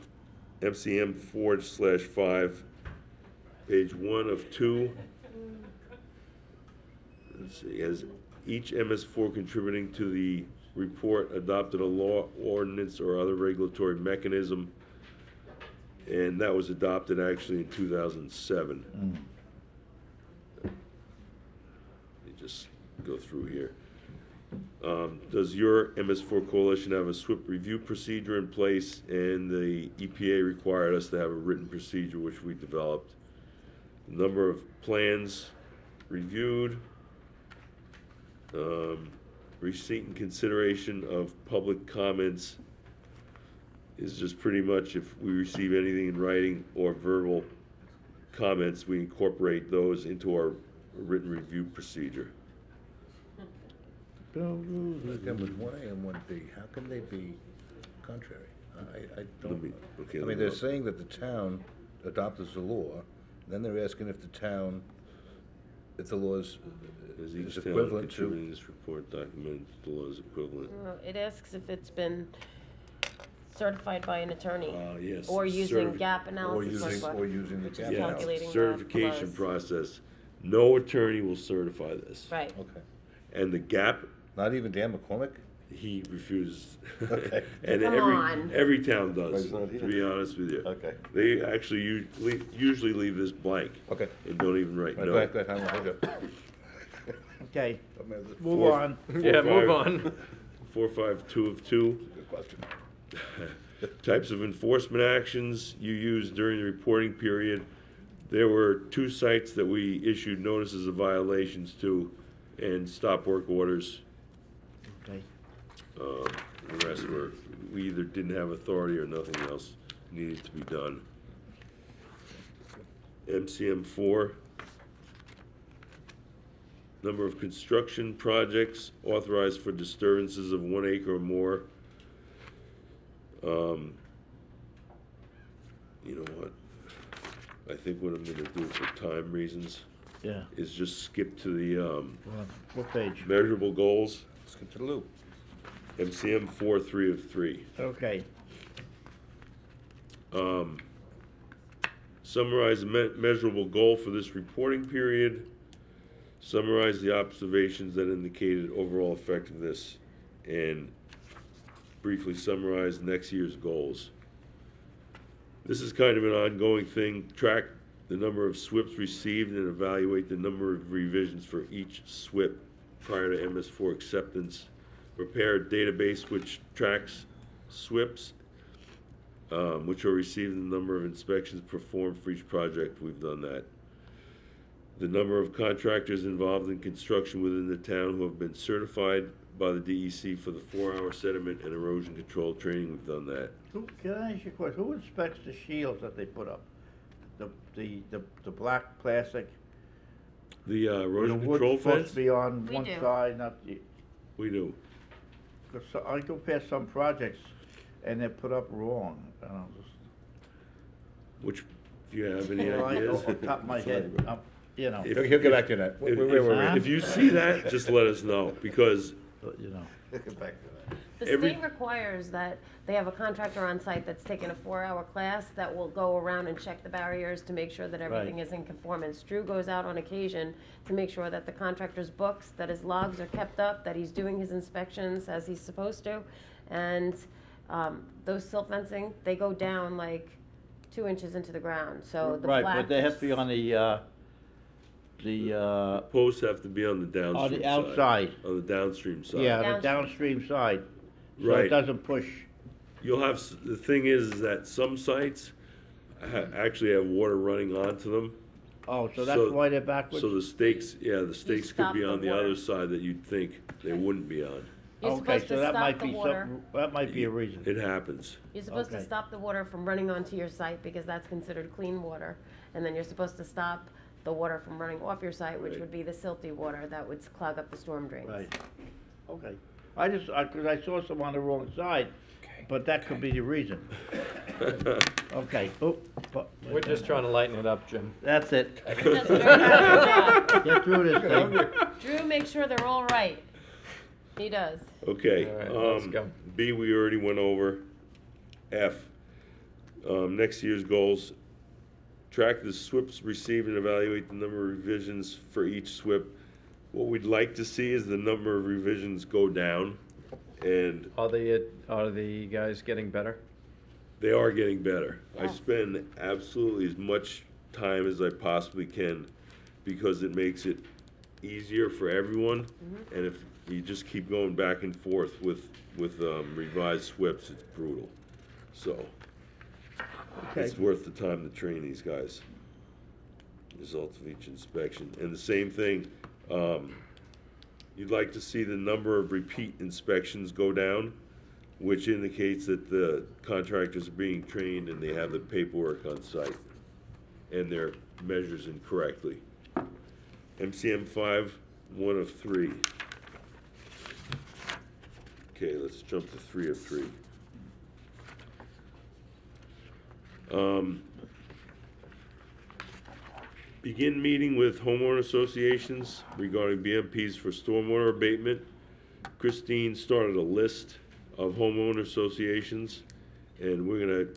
MCM 4/5, page 1 of 2. Let's see, has each MS4 contributing to the report adopted a law, ordinance, or other regulatory mechanism? And that was adopted actually in 2007. Let me just go through here. Does your MS4 coalition have a SWIP review procedure in place? And the EPA required us to have a written procedure, which we developed. The number of plans reviewed, receipt and consideration of public comments is just pretty much if we receive anything in writing or verbal comments, we incorporate those into our written review procedure. Again, with 1A and 1B, how can they be contrary? I don't, Okay, I let mean, me they're look. saying that the town adopted the law, then they're asking if the town, if the law is Is each town equivalent contributing to. this report document the law is equivalent? It asks if it's been certified by an attorney. Yes. Or using certifi- gap analysis. Or using the Which is gap Yeah, analysis. calculating the certification flows. process. No attorney will certify this. Right. Okay. And the gap, Not even Dan McCormick? he refuses. Okay. And Come on. every town does, He's not to here. be honest with you. Okay. They actually usually leave this blank Okay. and don't even write Right, no. go ahead, go ahead, Howard, hold up. Okay, Good move on. Yeah, move on. 452 of 2. question. Types of enforcement actions you used during the reporting period. There were 2 sites that we issued notices of violations to and stop work orders. Okay. The rest were, we either didn't have authority or nothing else needed to be done. MCM 4. Number of construction projects authorized for disturbances of 1 acre or more. You know what? I think what I'm gonna do for time reasons Yeah. is just skip to the What page? measurable goals, Let's get to the loop. MCM 4/3 of 3. Okay. Summarize the measurable goal for this reporting period. Summarize the observations that indicated overall effectiveness, and briefly summarize next year's goals. This is kind of an ongoing thing. Track the number of SWIPs received and evaluate the number of revisions for each SWIP prior to MS4 acceptance. Prepare a database which tracks SWIPs, which are received and the number of inspections performed for each project. We've done that. The number of contractors involved in construction within the town who have been certified by the DEC for the 4-hour sediment and erosion control training. We've done that. Can I ask you a question? Who inspects the shields that they put up? The black plastic? The erosion The wood's control supposed fence, to be on We one do. side, not the, we do. 'cause I go past some projects and they're put up wrong. I don't know, just, Which, do you have any well, ideas? off the top of my head, you know, If- He'll get back to that. If, Wait, wait, wait. if you see that, just let us know, because you know. He'll get back to that. The Every- state requires that they have a contractor on site that's taken a 4-hour class that will go around and check the barriers to make sure that everything Right. is in conformance. Drew goes out on occasion to make sure that the contractor's books, that his logs are kept up, that he's doing his inspections as he's supposed to. And those silt fencing, they go down like 2 inches into the ground, so the Right, black. but they have to be on the Posts have to be on the downstream side. outside. On the downstream side. yeah, the Downstream. downstream side. So Right. it doesn't push. You'll have, the thing is that some sites actually have water running onto them. Oh, so that's So- why they're backwards? So the stakes, yeah, the stakes could stop be the on the water. other side that you'd think they wouldn't be on. You're Okay, supposed so to that stop might the be water. that might be a reason. It happens. You're supposed to Okay. stop the water from running onto your site because that's considered clean water. And then you're supposed to stop the water from running off your site, which Right. would be the silty water that would clog up the storm drains. Right. Okay. Because I saw some on the wrong side, but that could be the reason. Okay. Oh, We're just trying to lighten it up, Jim. that's it. He does a very good job. Get through this thing. Drew makes sure they're all right. He does. Okay, All right, let's go. B, we already went over. F, next year's goals. Track the SWIPs received and evaluate the number of revisions for each SWIP. What we'd like to see is the number of revisions go down, and Are the guys getting better? they are getting better. I Yes. spend absolutely as much time as I possibly can because it makes it easier for everyone. And if you just keep going back and forth with revised SWIPs, it's brutal. So it's worth the time to train these guys. Results of each inspection. And the same thing, you'd like to see the number of repeat inspections go down, which indicates that the contractors are being trained and they have the paperwork on site and their measures incorrectly. MCM 5, 1 of 3. Okay, let's jump to 3 of 3. Begin meeting with homeowner associations regarding BMPs for stormwater abatement. Christine started a list of homeowner associations, and we're gonna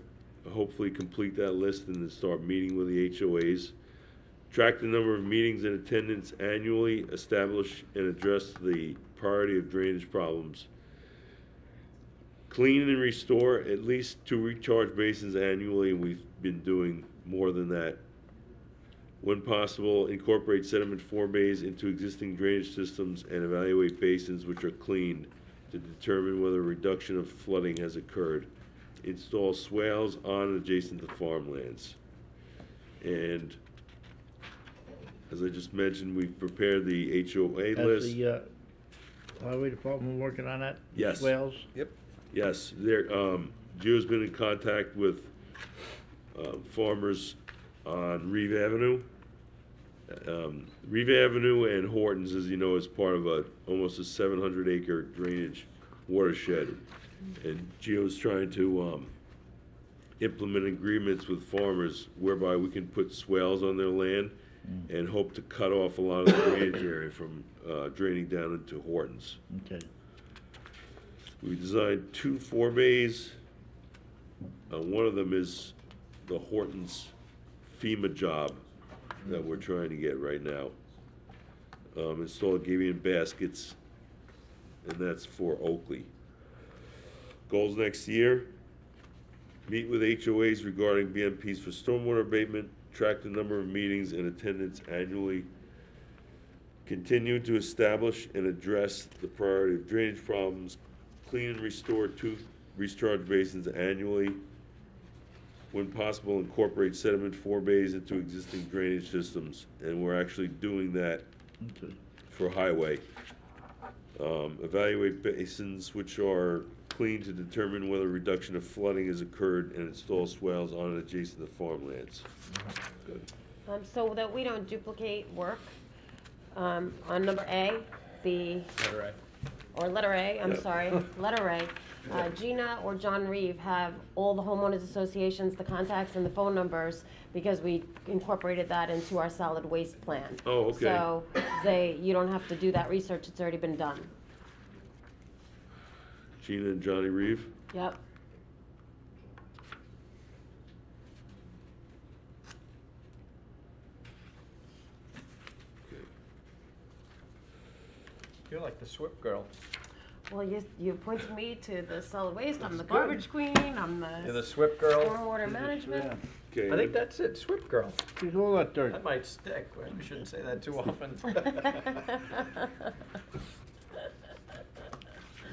hopefully complete that list and then start meeting with the HOAs. Track the number of meetings and attendance annually, establish and address the priority of drainage problems. Clean and restore at least 2 recharge basins annually, and we've been doing more than that. When possible, incorporate sediment forebays into existing drainage systems and evaluate basins which are cleaned to determine whether a reduction of flooding has occurred. Install swales on and adjacent to farmlands. And as I just mentioned, we've prepared the HOA Has list. the highway department working on that? Yes. Swales? Yes, there, Gio's been in contact with, farmers on Reeve Avenue. Reeve Avenue and Hortons, as you know, is part of almost a 700-acre drainage watershed. And Gio's trying to, implement agreements with farmers whereby we can put swales on their land and hope to cut off a lot of the drainage area from, draining down into Hortons. Okay. We designed 2 forebays. One of them is the Hortons FEMA job that we're trying to get right now. Install Gabion baskets, and that's for Oakley. Goals next year: meet with HOAs regarding BMPs for stormwater abatement, track the number of meetings and attendance annually, continue to establish and address the priority of drainage problems, clean and restore 2 recharge basins annually. When possible, incorporate sediment forebays into existing drainage systems, and we're actually doing that for highway. Evaluate basins which are clean to determine whether reduction of flooding has occurred, and install swales on and adjacent to farmlands. So that we don't duplicate work, on number A, letter A, I'm Yep. sorry, letter A, Gina or John Reeve have all the homeowners associations, the contacts and the phone numbers, because we incorporated that into our solid waste plan. Oh, okay. So you don't have to do that research, it's already been done. Gina and Johnny Reeve? Yep. You're like the SWIP girl. Well, you appointed me to the solid waste, I'm the garbage queen, I'm You're the the SWIP girl. stormwater management. Okay. I think that's it, SWIP girl. She's all that dirt. That might stick. We shouldn't say that too often.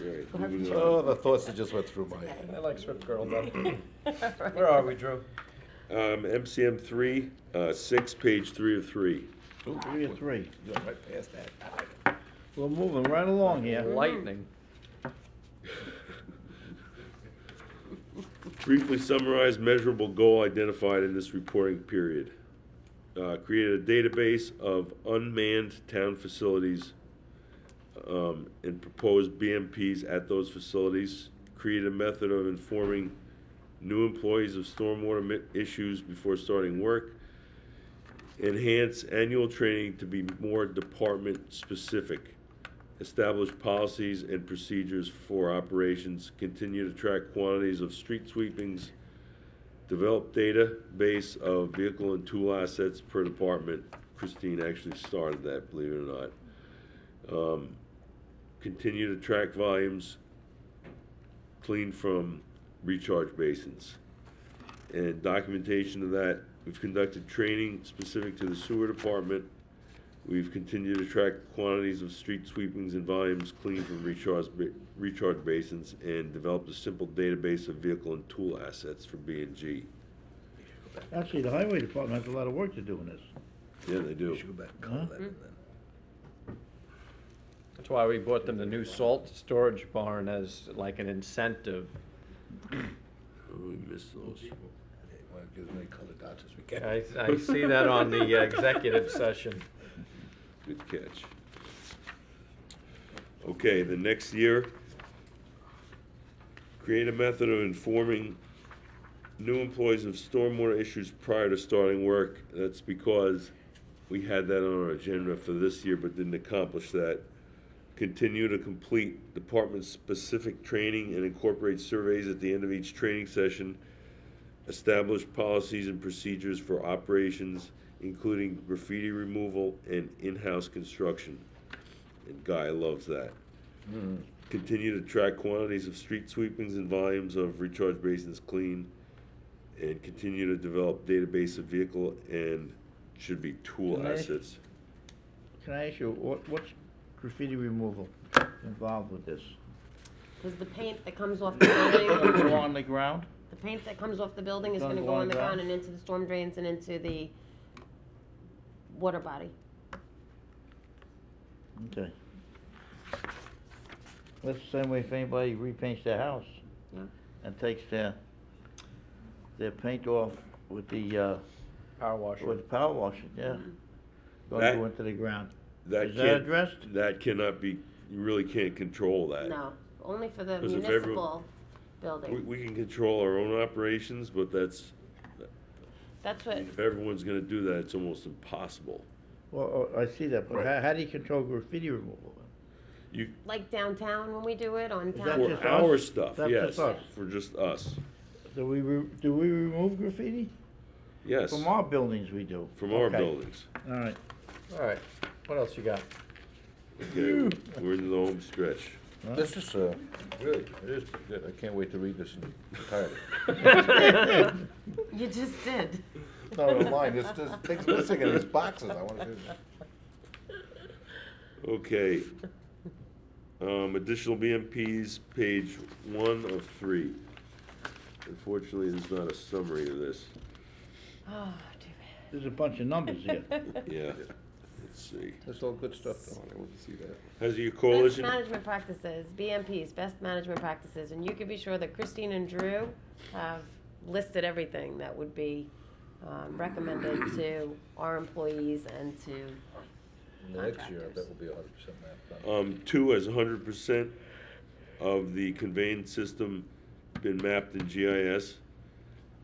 Right, moving on. Oh, the thoughts that just went through my head. I like SWIP girl better. Where are we, Drew? MCM 3, 6, page 3 of 3. 3 of 3. You're right past that. We're moving right along here. Lightning. Briefly summarize measurable goal identified in this reporting period. Created a database of unmanned town facilities and proposed BMPs at those facilities. Create a method of informing new employees of stormwater issues before starting work. Enhance annual training to be more department specific. Establish policies and procedures for operations. Continue to track quantities of street sweepings. Develop database of vehicle and tool assets per department. Christine actually started that, believe it or not. Continue to track volumes cleaned from recharge basins. And documentation of that, we've conducted training specific to the sewer department. We've continued to track quantities of street sweepings and volumes cleaned from recharge basins and developed a simple database of vehicle and tool assets for B&G. Actually, the highway department has a lot of work to do in this. Yeah, they do. You should go back and call that then. That's why we bought them the new salt storage barn as like an incentive. Oh, we missed those. Want to get as many colored dots as we can. I see that on the executive session. Good catch. Okay, the next year, create a method of informing new employees of stormwater issues prior to starting work. That's because we had that on our agenda for this year but didn't accomplish that. Continue to complete department-specific training and incorporate surveys at the end of each training session. Establish policies and procedures for operations, including graffiti removal and in-house construction. And Guy loves that. Continue to track quantities of street sweepings and volumes of recharge basins clean. And continue to develop database of vehicle and should be tool Can I- assets. Can I ask you, what's graffiti removal involved with this? Cause the paint that comes off the Gonna building, go on the ground? the paint that comes off the building is Gonna gonna go go on on the ground? ground and into the storm drains and into the water body. Okay. That's the same way if anybody repaints their house Yeah. and takes their paint off with the, Power washer. with the power washer, yeah. Gonna That- go into the ground. That Is that can't- addressed? That cannot be, you really can't control that. No, only for the 'Cause if municipal We, building. we can control our own operations, but that's, That's what, if everyone's gonna do that, it's almost impossible. Well, I see that, but Right. how do you control graffiti removal? You, like downtown when we do it on Is that town. just for us? our stuff, That's yes, just us? for just us, Do we remove graffiti? yes, From our buildings we do. from our Okay. buildings. All right. All right, what else you got? Okay, we're in the home stretch. This is, really, it is pretty good. I can't wait to read this in entirety. You just did. No, I don't mind. It's just things missing in these boxes. I want to see. Okay. Additional BMPs, page 1 of 3. Unfortunately, there's not a summary of this. Oh, too bad. There's a bunch of numbers here. Yeah, let's see. That's all good stuff, though. I want to see that. Has your Best coalition, management practices, BMPs, best management practices, and you can be sure that Christine and Drew have listed everything that would be recommended to our employees and to Next year, I contractors. bet we'll be 100% mapped out. 2 has 100% of the conveyance system been mapped in GIS.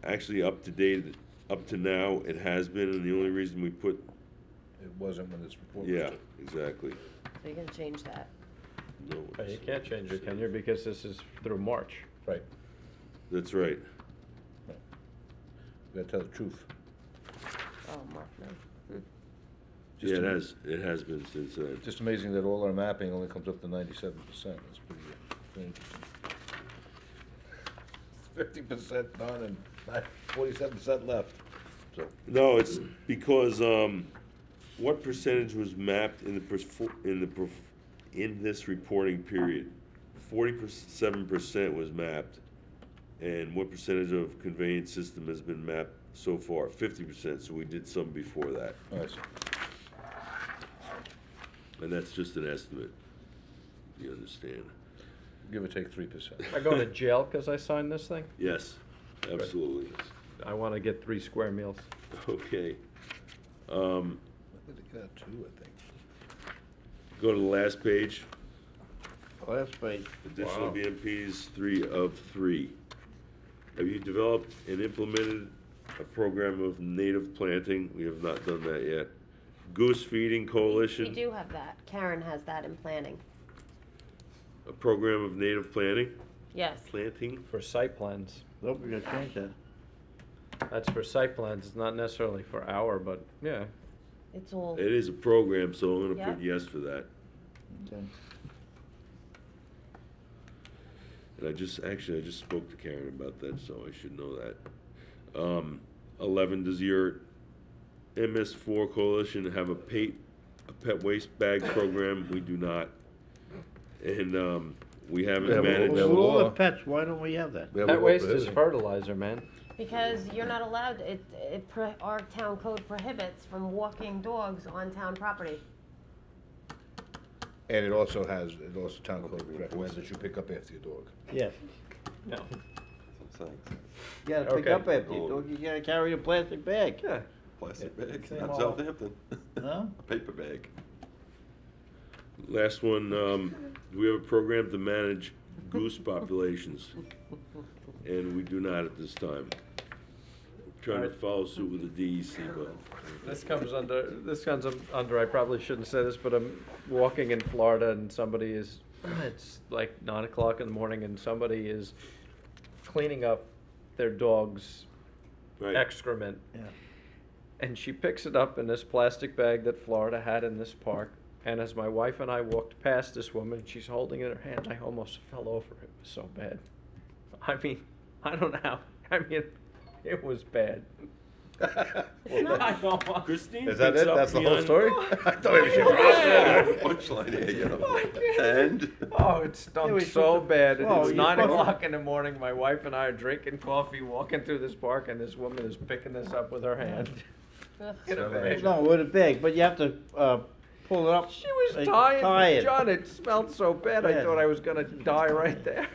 Actually, up to date, up to now, it has been, and the only reason we put, It wasn't when this report was yeah, due. exactly. So you're gonna change that. No, Hey, you can't change it, can you? Because this is through March. Right. That's right. You gotta tell the truth. Oh, Mark, no. Just Yeah, am- it has been since then. Just amazing that all our mapping only comes up to 97%. That's pretty interesting. 50% done and 47% left. So, No, it's because, what percentage was mapped in this reporting period? 47% was mapped, and what percentage of conveyance system has been mapped so far? 50%, so we did some before that, I see. and that's just an estimate, you understand? Give or take 3%. Am I going to jail because I signed this thing? Yes, absolutely. I want to get 3 square meals. Okay. I think they got 2, I think. Go to the last page. Last page. Additional Wow. BMPs, 3 of 3. Have you developed and implemented a program of native planting? We have not done that yet. Goose feeding coalition, We do have that. Karen has that in planning. a program of native planting, Yes. planting. For site plans. Nope, we gotta change that. That's for site plans, it's not necessarily for our, but yeah. It's all, It is a program, so I'm gonna put Yeah. yes for that. Okay. And I just spoke to Karen about that, so I should know that. 11, does your MS4 coalition have a pet waste bag program? We do not. And, we haven't We have a- managed. we have a Well, all law. the pets, why don't we have that? We have a Pet law waste is prohibiting. fertilizer, man. because you're not allowed, our town code prohibits from walking dogs on town property. And it also town code recommends that you pick up after your dog. Yes. No. You gotta pick Okay. up after you, you gotta carry a plastic bag. Yeah. Plastic bag, Same not old. Southampton, Huh? a paper bag. Last one, do we have a program to manage goose populations? And we do not at this time. Trying to follow suit with the DEC, but This comes under, I probably shouldn't say this, but I'm walking in Florida and somebody is, it's like 9 o'clock in the morning and somebody is cleaning up their dog's right. excrement. Yeah. And she picks it up in this plastic bag that Florida had in this park. And as my wife and I walked past this woman, she's holding it in her hand, I almost fell over. It was so bad. I mean, I don't know how, it was bad. I don't want- Christine Is that picks it? up That's the whole beyond- story? I thought you should Punchline here, you know. And? Oh, it Yeah, stunk we so supposed to- bad. well, It's you're 9 supposed to- o'clock in the morning. My wife and I are drinking coffee, walking through this park, and this woman is picking this up with her hand. Get a bag. No, with a bag, but you have to, pull it up. She was like, tired. tie it. John, it smelled so bad. I Yeah. thought I was gonna die right there.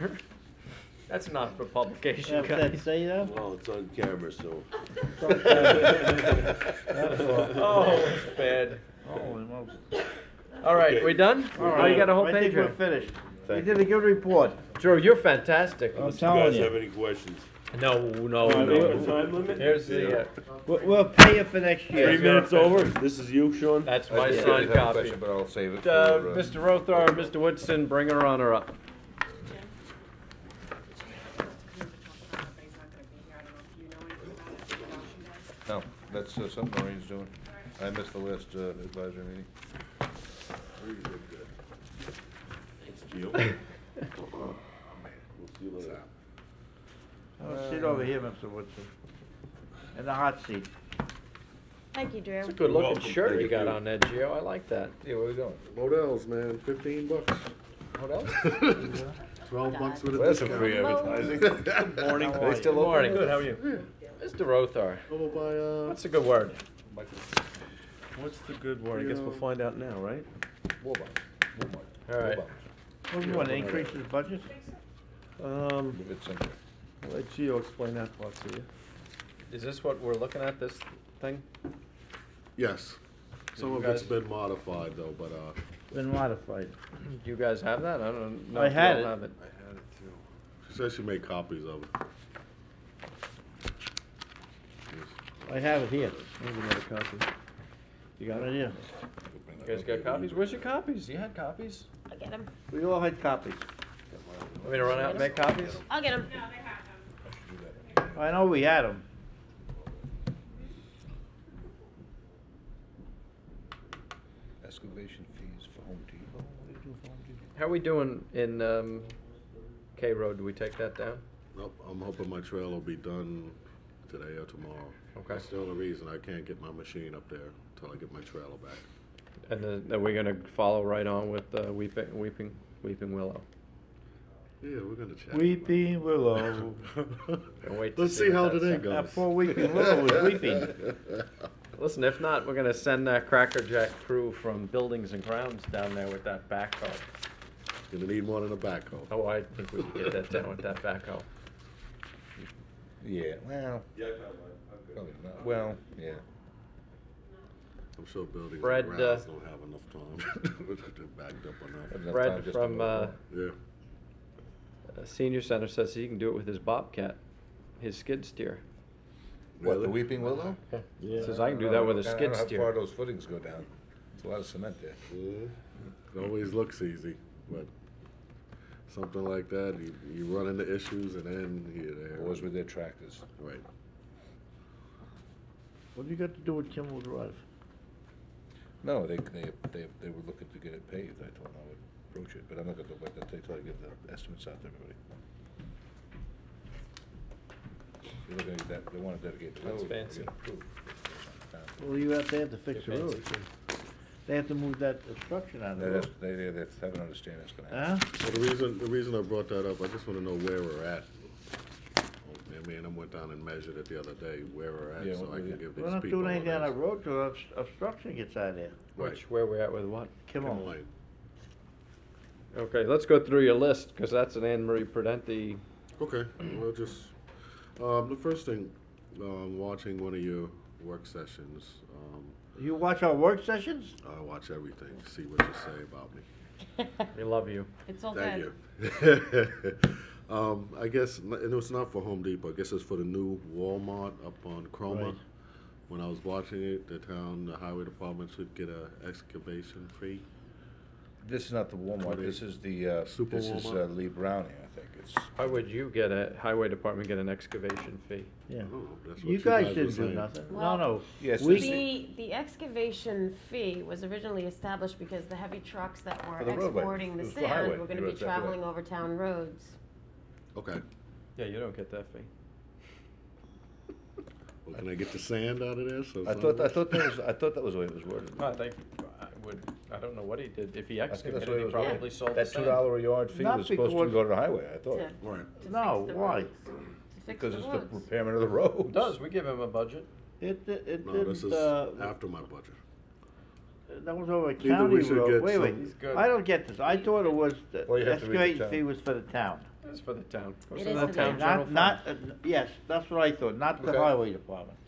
That's not for publication, Have that guys. say that? Well, it's on camera, so. Oh, it's bad. Holy smokes. All right, Okay. we done? Oh, you got a whole I page think we're here. finished. We Thank did a good report. Drew, you're fantastic. I'm Unless you telling guys you. have any questions. No, no, No, no. Time limit? Here's the, We'll pay you for next 3 year. minutes over. This is you, Sean? that's I my did signed have a copy. question, but I'll save it for, Mr. Rothar, Mr. Woodson, bring her on her up. No, that's something Maureen's doing. I missed the last advisory meeting. It's Gio. We'll see you later. Sit over here, Mr. Woodson. In the hot seat. Thank you, Drew. It's a good looking welcome. shirt you Thank got you. on there, Gio. I like that. Yeah, where are we going? Models, man, $15. What else? 12 bucks with a Well, that's some discount. free advertising. Good morning. How are you? Good morning. Good, how are you? Mr. Rothar, Go by, what's a good word? What's the good word? I guess we'll find out now, right? Walmart. All right. What do you want, to increase his budget? It's simple. I'll let Gio explain that part to you. Is this what we're looking at, this thing? yes. Some you of it's guys- been modified though, but, Been modified. Do you guys have that? I don't know. I if you had all it. have it. I had it too. She said she made copies of it. I have it here. Maybe another copy. You got it here. You guys got copies? Where's your copies? You had copies? I'll get him. We all had copies. Want me to run out and make copies? I'll get him. No, they have them. I know we had them. How we doing in, K Road? Do we take that down? Nope, I'm hoping my trail will be done today or tomorrow. Okay. That's the only reason I can't get my machine up there until I get my trailer back. And then, are we gonna follow right on with, Weeping Willow? Yeah, we're gonna chat. Weeping Willow. Can't wait to Let's see see what how that today sounds. goes. That poor Weeping Willow was weeping. Listen, if not, we're gonna send that Cracker Jack crew from Buildings and Grounds down there with that backhoe. Gonna need more than a backhoe. Oh, I think we can get that down with that backhoe. Yeah, well, Yeah, I found mine. I'm good. probably not. Well, yeah. I'm sure buildings Fred, and grounds don't have enough time. They're backed up enough. Enough time Fred just from, to- Yeah. Senior Center says he can do it with his Bobcat, his skid steer. What, the Really? Weeping Willow? Says I can do that with a I don't skid know how steer. far those footings go down. There's a lot of cement there. It always looks easy, but something like that, you run into issues and then you're there. Always with their tractors. Right. What do you got to do with Kimball Drive? No, they were looking to get it paved. I told them I would approach it, but I'm not gonna wait until I get the estimates out to everybody. They're looking at that, they wanna dedicate the road. That's we're fancy. gonna approve. Well, they have to fix the They're road. fancy too. They have to move that obstruction out of the That's, road. they haven't understand that's gonna happen. Huh? Well, the reason I brought that up, I just wanna know where we're at. Me and him went down and measured it the other day, where we're Yeah, at, so I well, can yeah. give these We're not people. doing anything on a the road till obstruction gets out of there. Right. Where we at with what? Kimball. Lane. Okay, let's go through your list, because that's an Anne Marie Prudenti. Okay, well, just, the first thing, watching one of your work sessions, You watch our work sessions? I watch everything, see what you say about me. We love you. It's all Thank good. you. I guess, and it's not for Home Depot, I guess it's for the new Walmart up on Chroma. Right. When I was watching it, the highway department should get a excavation fee. This is not the Walmart, What this is- is the, Super this is Walmart? Lee Browning, I think. It's, Why would you get highway department get an excavation fee? Yeah. Oh, that's what You guys were didn't do saying. nothing. Well- No. yes, We- this is- The excavation fee was originally established because the heavy trucks that were For the roadway. exporting the It was for highway. sand were gonna You be wrote that way. traveling over town roads. Okay, Yeah, you don't get that fee. well, can I get the sand out of there? So I it's thought, not- I thought that was the way it was worded. I think, I don't know what he did. If he I think that's excavated, the way it he was worded. probably sold the That sand. $2 a yard fee Not was supposed to because- go to the highway, I thought. To- Right. to No, fix the why? roads. To fix Because the it's the roads. repairment of the road. It does, we give him a budget. It No, this didn't, is after my budget. that was over a Either county we should road. get Wait, wait. some- He's good. I don't get this. I thought it was, Well, you the have to read the excavation town. fee was for the town. It's for the town. Goes It to is the for the town town. general Not, fund. yes, that's what I thought, not the Okay. highway department.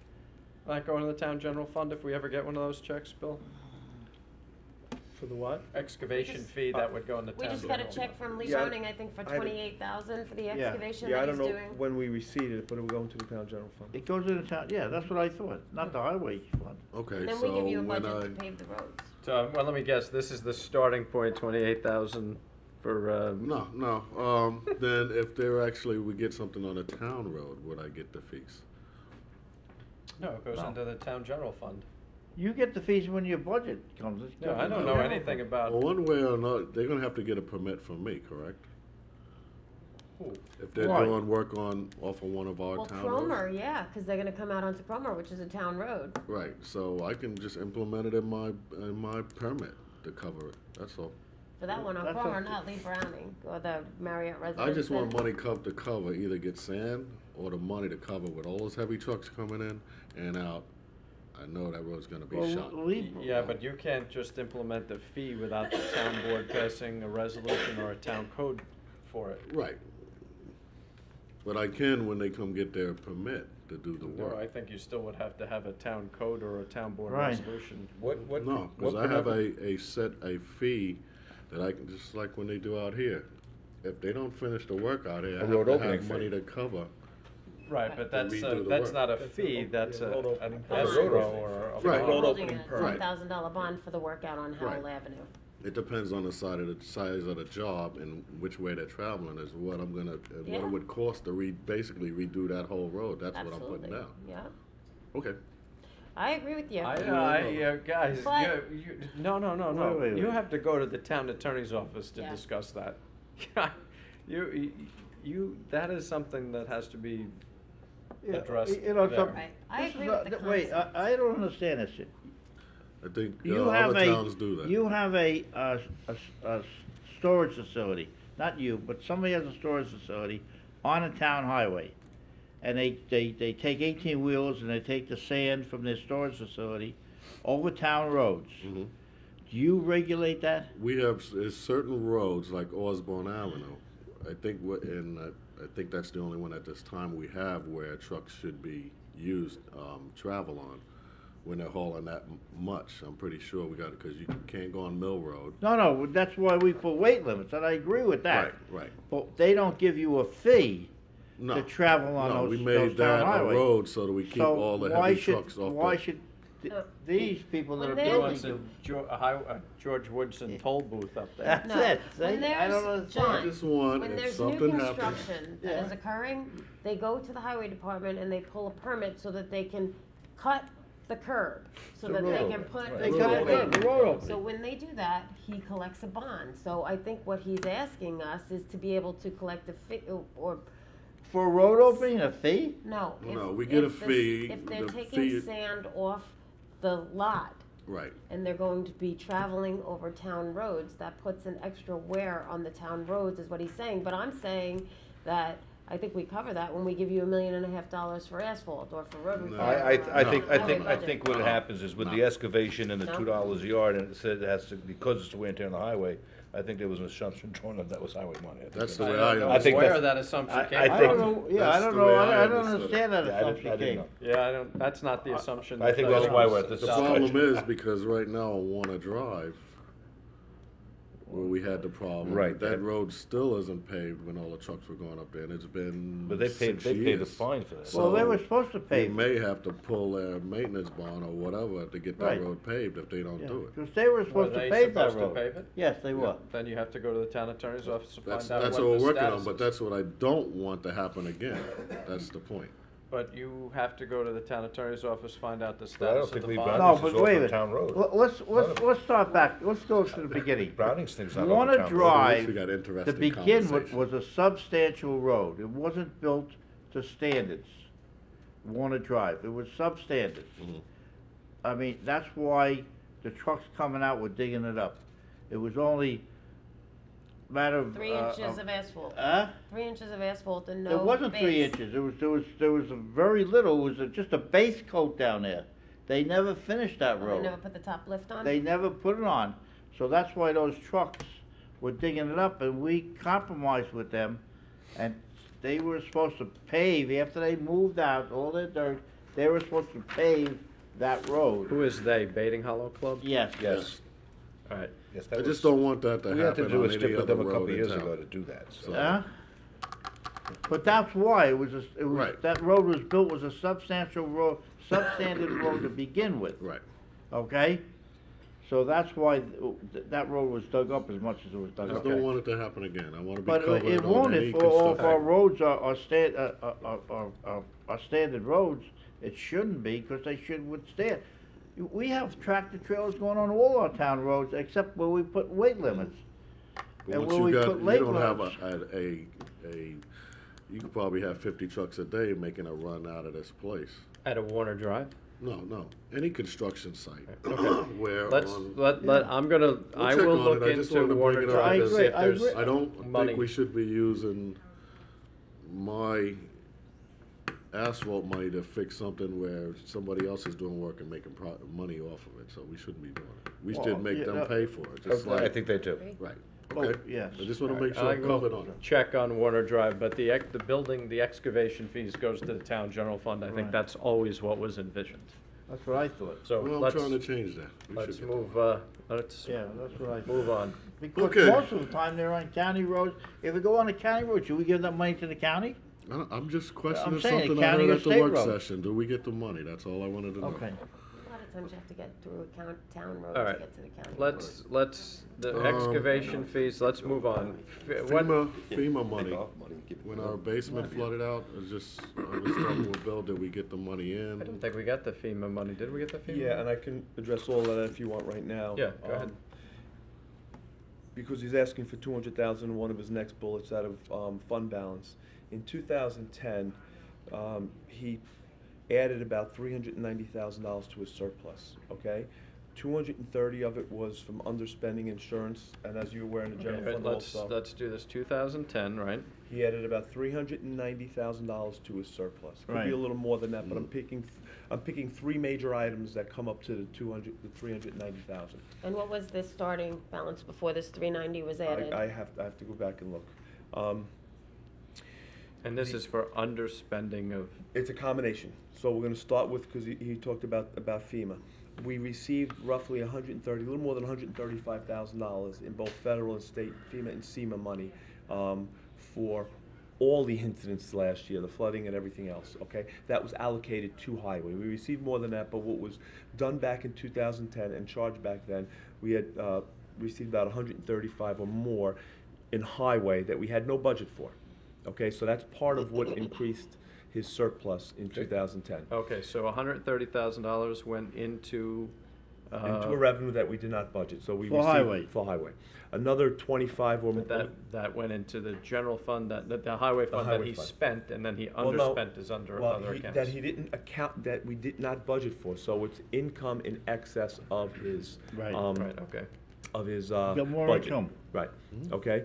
Not going to the town general fund if we ever get one of those checks, Bill? For the what? Excavation Just- fee, that would go in the town We general. just got a check from Lee Yeah, Browning, I think, for I didn't- 28,000 for the Yeah, excavation yeah, I that don't he's know doing. when we received it, but it will go into the town general fund. It goes to the town, yeah, that's what I thought, not the highway fund. Okay, And then so we give you a when budget I, to pave the roads. So, well, let me guess, this is the starting point, 28,000 for, no, then if there actually, we get something on a town road, would I get the fees? no, it goes No. into the town general fund. You get the fees when your budget comes. It No, goes I to don't the know general anything fund. about, Well, one way or another, they're gonna have to get a permit from me, correct? If they're Why? doing work off of one of our Well, town roads? Cromer, yeah, because they're gonna come out onto Cromer, which is a town road. Right, so I can just implement it in my permit to cover it, that's all. For that one on That's Cromer, up to- not Lee Browning, or the Marriott I residence. just want Center. money to cover, either get sand or the money to cover with all those heavy trucks coming in and out. I know that road's gonna be Well, shot. yeah, but you can't just implement the fee without the town board passing a resolution or a town code for it. Right. But I can when they come get their permit to do the No, I work. think you still would have to have a town code or a town board Right. resolution. What? No, because I have a fee that I can, just like when they do out here. If they don't finish the work out here, I A have road to opening have money fee. to cover. Right, but that's, redo the that's work. not a fee, that's yeah, road an opening permit. escrow Road opening. or a Right. We're bond. Road holding opening a permit. $10,000 bond for the work out on Howell Right. Avenue. It depends on the size of the job and which way they're traveling is what I'm gonna, what Yeah. it would cost to basically redo that whole road. That's what I'm putting Absolutely, down. yeah. Okay. I agree with you. Guys, But- no. Wait. You have to go to the town attorney's office to Yeah. discuss that. That is something that has to be addressed You know, there. Right. I this agree is with the wait, concept. I don't understand this. I think You have other a, towns do that. you have a storage facility, not you, but somebody has a storage facility on a town highway. And they take 18-wheelers and they take the sand from their storage facility over town roads. Mhm. Do you regulate that? We have certain roads like Osborne Avenue. I think I think that's the only one at this time we have where trucks should be used, travel on, when they're hauling that much. I'm pretty sure we got it, because you can't go on Mill Road. No, that's why we put weight limits, and I agree with that. Right. But they don't give you a fee No. to travel on No, those, we those made town that a highways. road so that we keep So all the why heavy should, trucks off why the. should No. these people that When are they- He building wants a do? George Woodson toll booth up there. That's No. it. When See? I don't there's, understand. John, I just want, when if there's new something happens. construction that is occurring, they go to the highway department and they pull a permit so that they can cut the curb, so The that they road can opening, put. right. They the cut road the curb, in. the road opening. So when they do that, he collects a bond. So I think what he's asking us is to be able to collect a fee, or, For a road opening, a fee? no. if- No, we get a if the s- fee, If they're the taking fee- sand off the lot, Right. and they're going to be traveling over town roads, that puts an extra wear on the town roads, is what he's saying. But I'm saying that, I think we cover that when we give you $1.5 million for asphalt or for road No. repair. I think what happens is with the excavation and the No. $2 a yard, and it said it has to, because it's wear and tear on the highway, I think there was an assumption drawn that was highway money. That's the I way don't I know I think where that's- that assumption I- came I from. I think- don't know, yeah, I That's don't the know, way I I don't understood it. understand that Yeah, I didn't assumption came. know. Yeah, that's not the assumption. I think that's why we're at this The discussion. problem is, because right now on Warner Drive, where we had the problem. Right. That road still isn't paved when all the trucks were going up there, and it's been But they 6 paid the years. fine for that. Well, they So, were supposed to They pay. may have to pull their maintenance bond or whatever to get that Right. road paved if they don't do it. Because they were Were supposed to they pave that supposed to road. pave it? Yes, they were. Then you have to go to the town attorney's office to find That's out what what we're the working on, status but is. that's what I don't want to happen again. That's the point. But you have to go to the town attorney's office, find out the But I status don't of think the Lee bond. No, Browning's but is off wait a of minute. town road. Let's start back, let's go to the beginning. Browning's thing's not off Warner of town road. Drive, We got to interesting begin with, conversation. was a substantial road. It wasn't built to standards. Warner Drive, it was substandard. Mhm. I mean, that's why the trucks coming out were digging it up. It was only a matter of. 3 inches of asphalt. 3 inches of asphalt and no It wasn't 3 base. inches, there was a very little, it was just a base coat down there. They never finished that Oh, road. They never put the top lift on? They never put it on, so that's why those trucks were digging it up, and we compromised with them, and they were supposed to pave, after they moved out all their dirt, they were supposed to pave that road. Who is they, Baiting Hollow Club? Yes. Yes. All right. Yes, I that just was- don't want that to We had to happen do on a stip any with them other a couple road in years ago town. to do that, so. Huh? But that's why, it was, Right. that road was built, was a substantial road, substandard road to begin with, Right. okay? So that's why that road was dug up as much as it was I dug just up. don't want it to happen again. I want to be But covered it on won't any if all of construction. our roads are standard roads. It shouldn't be, because they should withstand. We have tractor trailers going on all our town roads, except where we put weight limits. But And once where you we got, put you lake don't have roads. you could probably have 50 trucks a day making a run out of this place. At a Warner Drive? No, any construction site. Okay. Where Let's, on, I'm gonna, I check will on look it. I just into wanted to Warner bring it up Drive to because see if I there's. agree. I don't money. think we should be using my asphalt money to fix something where somebody else is doing work and making money off of it, so we shouldn't be doing it. We Well, should make yeah, them no. pay for it, just I like, think they do. right, Oh, okay? yes. I just wanna make sure I I'm will covered on it. check on Warner Drive, but the building, the excavation fees goes to the town general fund. I think Right. that's always what was envisioned. That's what I thought. So Well, I'm let's, trying to change that. We let's should get move, let's Yeah, that's what I thought. move on. Because Okay. most of the time they're on county roads. If we go on a county road, should we give that money to the county? I'm just questioning saying, something I county heard or at the state work road. session. Do we get the money? That's all I wanted to know. Okay. A lot of Sometimes you have to get through a town road All to right. get to the county road. Let's, the excavation fees, let's move on. What, FEMA money, when our basement flooded out, I was talking with Bill, did we get the money in? I don't think we got the FEMA money. Did we get the FEMA? Yeah, and I can address all of that if you want right now. Yeah, go ahead. Because he's asking for 200,000 in one of his next bullets out of fund balance. In 2010, he added about $390,000 to his surplus, okay? 230 of it was from underspending insurance, and as you're aware in the general Okay, fund let's, also. let's do this, 2010, right? He added about $390,000 to his surplus. Could Right. be a little more than that, but I'm picking three major items that come up to the 390,000. And what was the starting balance before this 390 was added? I have to go back and look. And this is for underspending of, It's a combination. So we're gonna start with, because he talked about FEMA. We received roughly a little more than $135,000 in both federal and state FEMA and SEMA money for all the incidents last year, the flooding and everything else, okay? That was allocated to highway. We received more than that, but what was done back in 2010 and charged back then, we had received about 135 or more in highway that we had no budget for, okay? So that's part of what increased his surplus in 2010. okay, so $130,000 went into, Into a revenue that we did not budget, so we For received. highway. For highway. Another 25 or more. but that went into the general fund, the highway fund that highway he fund. spent, and then he Well, no. underspent is under Well, other that accounts. he didn't account, that we did not budget for, so it's income in excess of his. Right. Right, okay. Of his, Got more budget. income. Right, okay.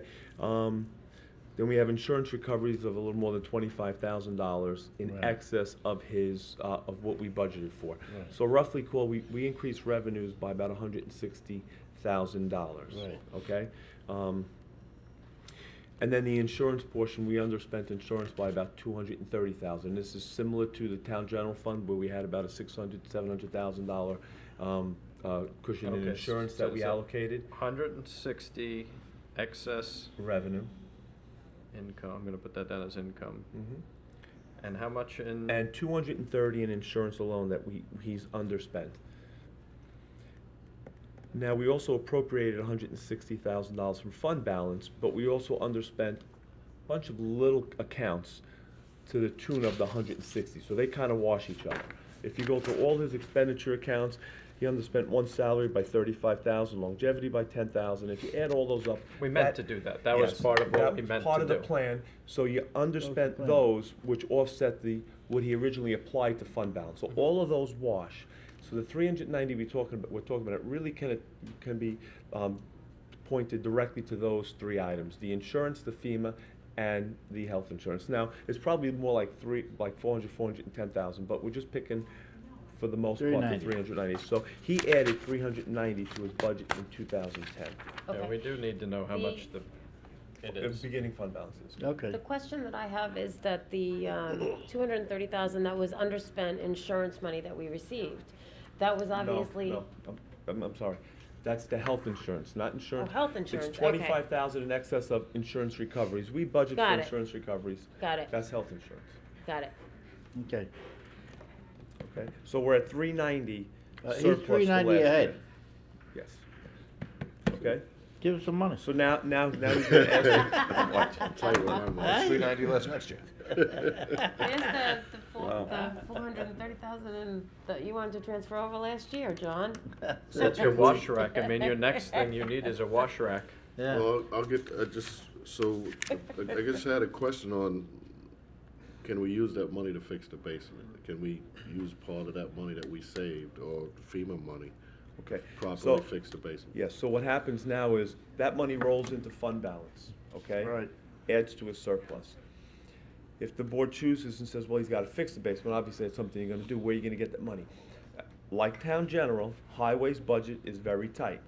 Then we have insurance recoveries of a little more than $25,000 in Right. excess of his, of what we budgeted for. Right. So roughly, we increased revenues by about $160,000. Right. Okay? And then the insurance portion, we underspent insurance by about $230,000. This is similar to the town general fund where we had about a $700,000 cushion in Okay, insurance so- that we so- allocated. 160 excess Revenue. income, I'm gonna put that down as income. Mhm. And how much in? And 230 in insurance alone that he's underspent. Now, we also appropriated $160,000 from fund balance, but we also underspent a bunch of little accounts to the tune of the 160, so they kind of wash each other. If you go through all his expenditure accounts, he underspent one salary by $35,000, longevity by $10,000. If you add all those up. We meant to do that. That was Yes, part of what that we was meant part to of the do. plan, so you underspent plan. those, which offset what he originally applied to fund balance. So Mm-hmm. all of those wash. So the 390 we're talking about, it really can be pointed directly to those three items: the insurance, the FEMA, and the health insurance. Now, it's probably more like 400, 410,000, but we're just picking, for the most part, the 390. So he added 390 to his budget in 2010. Yeah, Okay. we do need to know how much it is. Beginning fund balances. Okay. The question that I have is that the 230,000 that was underspent insurance money that we received, that was obviously. No, I'm sorry. That's the health insurance, not insurance. Oh, health insurance, It's okay. 25,000 in excess of insurance recoveries. We budget for Got it. insurance recoveries. Got it. That's health insurance. Got it. Okay. Okay, so we're at 390 He's surplus for 390 last ahead. year. Yes. Okay, Give us some money. so now he's gonna ask. Watch, I'll tell you what, it's 390 less next year. Where's the Wow. 430,000 that you wanted to transfer over last year, John? That's your wash rack. I mean, your next thing you need is a wash rack. Yeah. Well, I'll get, I just had a question on, can we use that money to fix the basement? Can we use part of that money that we saved, or FEMA money, Okay, properly so, fix the basement? yes, so what happens now is that money rolls into fund balance, okay? Right. Adds to his surplus. If the board chooses and says, well, he's gotta fix the basement, obviously that's something you're gonna do, where are you gonna get that money? Like town general, highway's budget is very tight.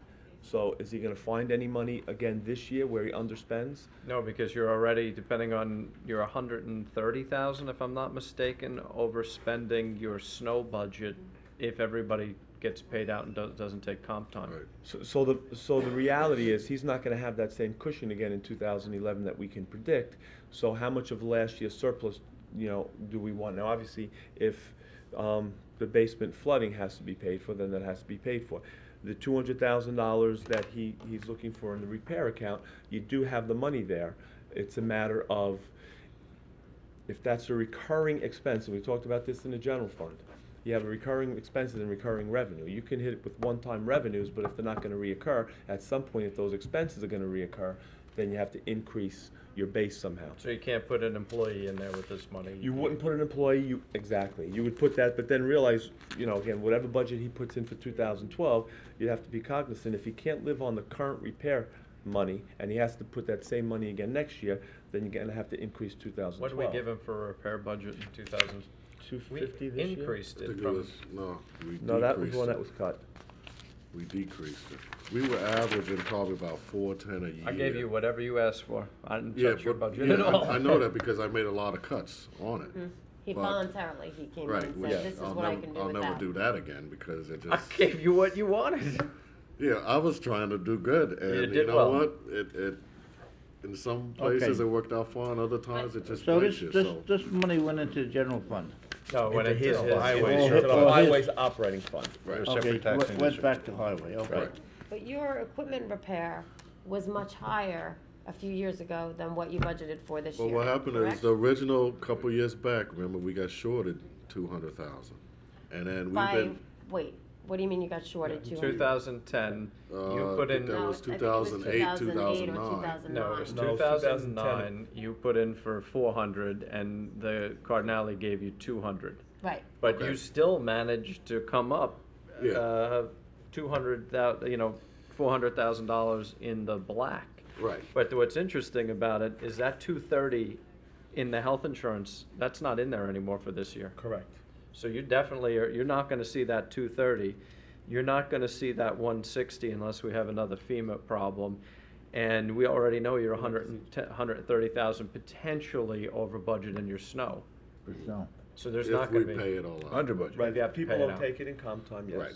So is he gonna find any money again this year where he underspends? No, because you're already, depending on, you're 130,000, if I'm not mistaken, overspending your snow budget if everybody gets paid out and doesn't take comp time. Right. So the reality is, he's not gonna have that same cushion again in 2011 that we can predict. So how much of last year's surplus you know, do we want, now obviously, if, the basement flooding has to be paid for, then that has to be paid for. The $200,000 that he's looking for in the repair account, you do have the money there. It's a matter of, if that's a recurring expense, and we talked about this in the general fund, you have a recurring expenses and recurring revenue. You can hit it with one-time revenues, but if they're not gonna reoccur, at some point, if those expenses are gonna reoccur, then you have to increase your base somehow. So you can't put an employee in there with this money? You wouldn't put an employee, exactly, you would put that, but then realize, you know, again, whatever budget he puts in for 2012, you'd have to be cognizant, if he can't live on the current repair money, and he has to put that same money again next year, then you're gonna have to increase 2012. What did we give him for a repair budget in 2000? 250 We this year? increased I it think it from, was, no, we No, that was decreased one it. that was cut. We decreased it. We were averaging probably about 410 a year. I gave you whatever you asked for. I didn't Yeah, touch your but- budget yeah, at all. I know that because I made a lot of cuts on it. He But- voluntarily, he came in Right, and which said, this is I'll what I never, can do I'll with never that. do that again because it I just, gave you what you wanted. yeah, I was trying to do good You and you did know well. what? It, in some places Okay. it worked out fine, other times it just So breaks this, you, this, so. this money went into the general fund. No, it went Into into his his highway, Oh, to the oh, his- highway's operating fund. Right. Okay, went back to highway, okay. Right. But your equipment repair was much higher a few years ago than what you budgeted for this But year. what happened is correct? the original couple years back, remember, we got shorted 200,000. And then we've been, Wait, what do you mean you got shorted 200? 2010, you I put think in, that No, was I think it was 2008, 2008 or 2009. no, it was 2009. No, 2009, you put in for 400, and the Cardinale gave you 200. Right, But Okay. you still managed to come up, Yeah. 200,000, you know, $400,000 in the black. Right. But what's interesting about it is that 230 in the health insurance, that's not in there anymore for this year. Correct. So you definitely are, you're not gonna see that 230. You're not gonna see that 160 unless we have another FEMA problem. And we already know you're 130,000 potentially over budget in your snow. So, So there's If not we gonna be. pay it all out. Under budget. Right, You have to people pay it don't out. take it in comp time, yes. Right.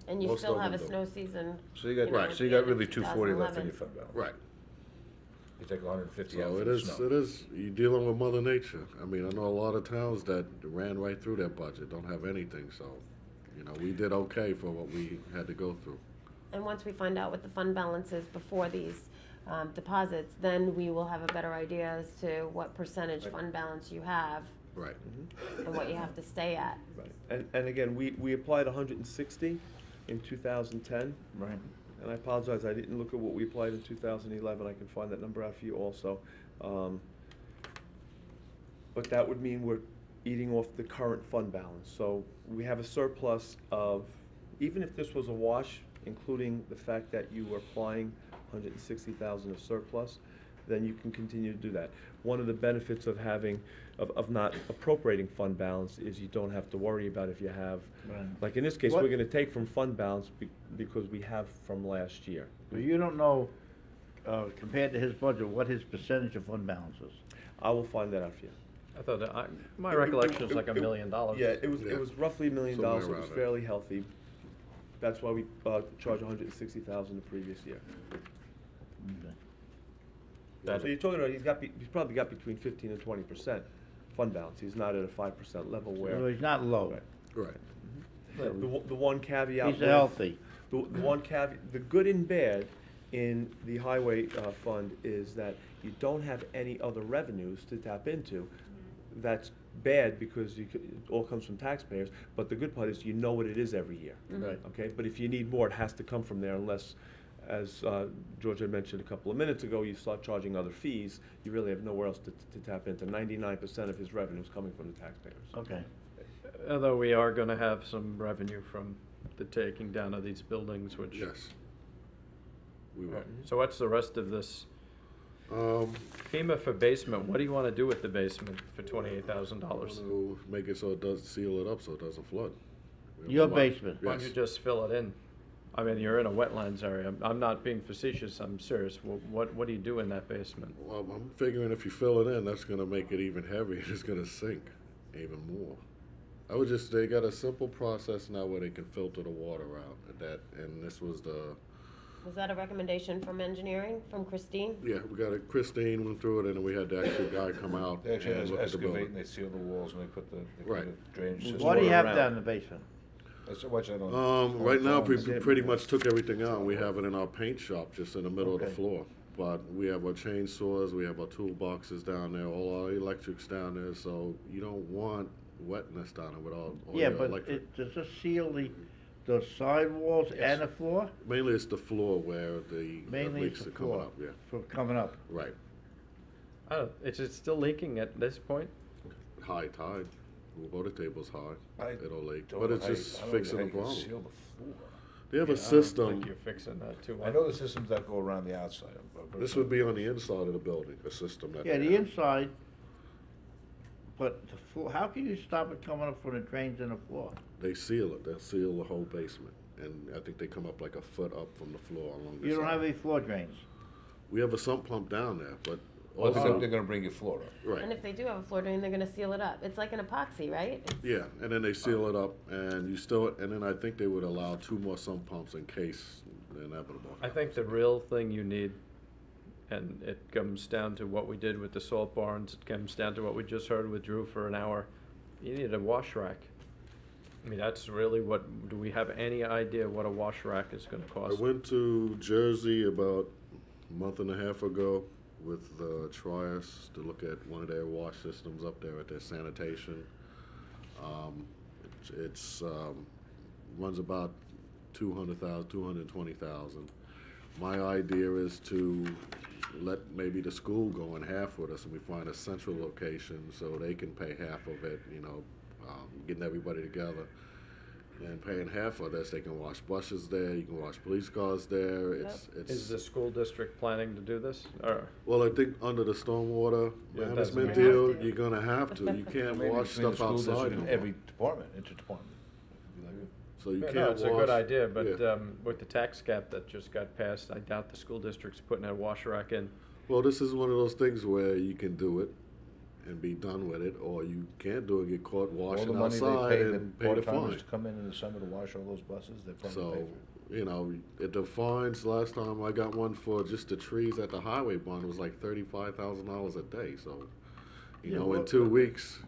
and you Most still of have a them snow don't. season. So you got, know, right, at so you the got end of really 240 left in 2011. your fund balance. Right. You take 150 out So for it the is, snow. it is, you're dealing with Mother Nature. I mean, I know a lot of towns that ran right through their budget, don't have anything, so, you know, we did okay for what we had to go through. And once we find out what the fund balance is before these deposits, then we will have a better idea as to what percentage fund balance you have Right. and what you have to stay at. Right. And again, we applied 160 in 2010. right. And I apologize, I didn't look at what we applied in 2011, I can find that number out for you also. But that would mean we're eating off the current fund balance. So we have a surplus of, even if this was a wash, including the fact that you were applying 160,000 of surplus, then you can continue to do that. One of the benefits of having, of not appropriating fund balance is you don't have to worry about if you have, Right. like in this case, What- we're gonna take from fund balance because we have from last year. But you don't know, compared to his budget, what his percentage of fund balance is. I will find that out for you. I thought that, my recollection was like $1 million. Yeah, it was Yeah. roughly $1 million, Somewhere it was around there. fairly healthy. That's why we charged 160,000 the previous year. Okay. That- So you're talking about, he's probably got between 15 and 20% fund balance. He's not at a 5% level So where. he's not low. Right. Right. The one caveat. He's healthy. The one caveat, the good and bad in the highway fund is that you don't have any other revenues to tap into. That's bad because it all comes from taxpayers, but the good part is you know what it is every year. Right. Okay, but if you need more, it has to come from there unless, as George had mentioned a couple of minutes ago, you start charging other fees, you really have nowhere else to tap into. 99% of his revenue is coming from the taxpayers. Okay. Although we are gonna have some revenue from the taking down of these buildings, which. Yes. We will. So what's the rest of this? FEMA for basement, what do you wanna do with the basement for $28,000? We'll make it so it does, seal it up so it doesn't flood. Your basement. Why don't you Yes. just fill it in? I mean, you're in a wetlands area. I'm not being facetious, I'm serious. What do you do in that basement? Well, I'm figuring if you fill it in, that's gonna make it even heavier, it's gonna sink even more. I would just, they got a simple process now where they can filter the water out, and this was the Was that a recommendation from engineering, from Christine? Yeah, we got it, Christine went through it, and then we had the actual guy come out They actually and look at the excavate building. and they seal the walls and they put the Right. drainage system. What do you have around. down in the basement? That's what I don't. Right now, we Phones. pretty much took everything out, and we have it in our paint shop, just in the middle of the Okay. floor. But we have our chainsaws, we have our toolboxes down there, all our electrics down there, so you don't want wetness down there with all Yeah, your but electric. does this seal the sidewalls Yes. and the floor? Mainly it's the floor where the Mainly leaks it's are the coming floor. up, yeah, For coming up. right. I don't, is it still leaking at this point? High tide, the water table's high, it'll leak, Don't but know it's how you- just I don't know fixing how the you can problem. seal the floor. They have Yeah, a I don't system, think you're fixing that too I much. know the systems that go around the outside. this would be on the inside of the building, a system that. Yeah, they the have. inside, but the floor, how can you stop it coming up from the drains in the floor? They seal it, they'll seal the whole basement, and I think they come up like a foot up from the floor along the You don't side. have any floor drains? We have a sump pump down there, but. Well, also- they're gonna bring your floor up. And Right, if they do have a floor drain, they're gonna seal it up. It's like an epoxy, right? It's- yeah, and then they seal it up, and you still, and then I think they would allow 2 more sump pumps in case the inevitable. I think the real thing you need, and it comes down to what we did with the salt barns, it comes down to what we just heard with Drew for an hour. You need a wash rack. I mean, that's really what, do we have any idea what a wash rack is gonna I cost? went to Jersey about a month and a half ago with Trias to look at one of their wash systems up there at their sanitation. It's runs about 200,000, 220,000. My idea is to let maybe the school go in half with us, and we find a central location so they can pay half of it, getting everybody together. And paying half of this, they can wash buses there, you can wash police cars there, Is it's, the school district planning to do this, or? well, I think under the stormwater Yeah, it management doesn't- deal, Have to. you're gonna have to, you can't Maybe wash between the stuff school district outside and anymore. every department, interdepartment. So you Yeah, can't no, wash. it's a good idea, but yeah. with the tax cap that just got passed, I doubt the school district's putting a wash rack in. Well, this is one of those things where you can do it and be done with it, or you can't do it, get caught All washing the money outside they pay and the pay the part-timers fine. to come in the summer to wash all those buses, they probably pay So, for it. the fines, last time I got one for just the trees at the highway bond was like $35,000 a day, so, Yeah, in well, 2 weeks,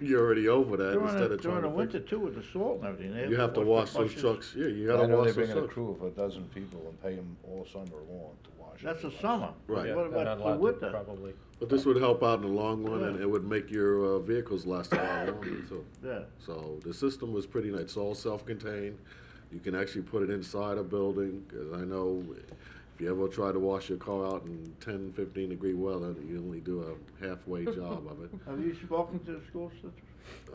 you're already over that During instead the, of trying during the to winter fix too, with the salt and everything. it. You have to wash the those buses. trucks, yeah, you I gotta know wash they those bring in a trucks. crew of a dozen people and pay them all summer long to wash. That's the every bus. summer. Right. Yeah, What they're not about the allowed to winter? Probably. But this would help out in the long run, and Yeah. it would make your vehicles last a lot longer too. Yeah. So the system was pretty nice. It's all self-contained. You can actually put it inside a building, because I know if you ever try to wash your car out in 10, 15-degree weather, you only do a halfway job of it. Have you spoken to the school system?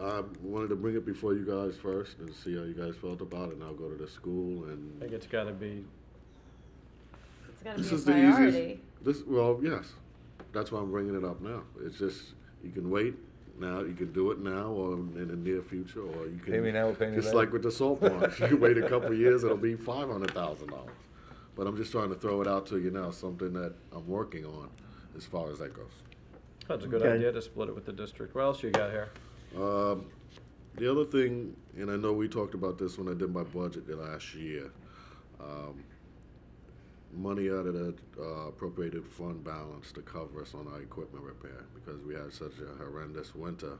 I wanted to bring it before you guys first and see how you guys felt about it, and I'll go to the school I and. think it's gotta be, It's gotta This be a is the priority. easiest, yes, that's why I'm bringing it up now. It's just, you can wait now, you can do it now or in the near future, or you can. Pay me now or pay me Just later. like with the salt ponds, you can wait a couple of years, it'll be $500,000. But I'm just trying to throw it out to you now, something that I'm working on as far as that goes. that's a good Okay. idea to split it with the district. What else you got here? The other thing, and I know we talked about this when I did my budget the last year, money out of the appropriated fund balance to cover us on our equipment repair, because we had such a horrendous winter.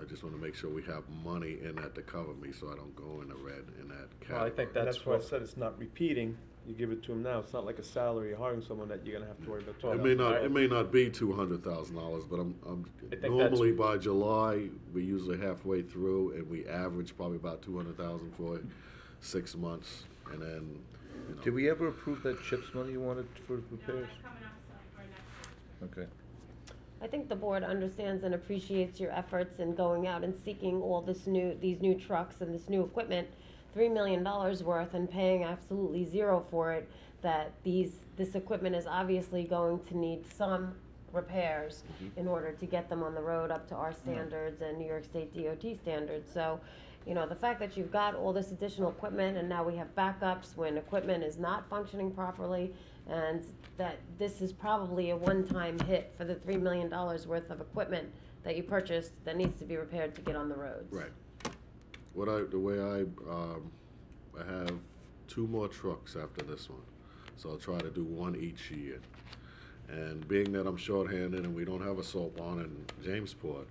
I just want to make sure we have money in that to cover me, so I don't go in the red in that category. Well, I think And that's that's why I what, said it's not repeating, you give it to them now, it's not like a salary, you're hiring someone that you're gonna have to worry about talking. It may not be $200,000, but I'm I think that's- normally by July, we usually halfway through, and we average probably about 200,000 for 6 months, and then, Did we ever approve that CHIPS money you wanted for No, repairs? that's coming up for next week. Okay. I think the board understands and appreciates your efforts in going out and seeking all these new trucks and this new equipment, $3 million worth, and paying absolutely zero for it, that this equipment is obviously going to need some repairs in order to get them on the road up to our standards and New York State DOT standards. So, the fact that you've got all this additional equipment and now we have backups when equipment is not functioning properly, and that this is probably a one-time hit for the $3 million worth of equipment that you purchased that needs to be repaired to get on the roads. right. The way I have 2 more trucks after this one. So I'll try to do 1 each year. And being that I'm shorthanded and we don't have a salt barn in Jamesport,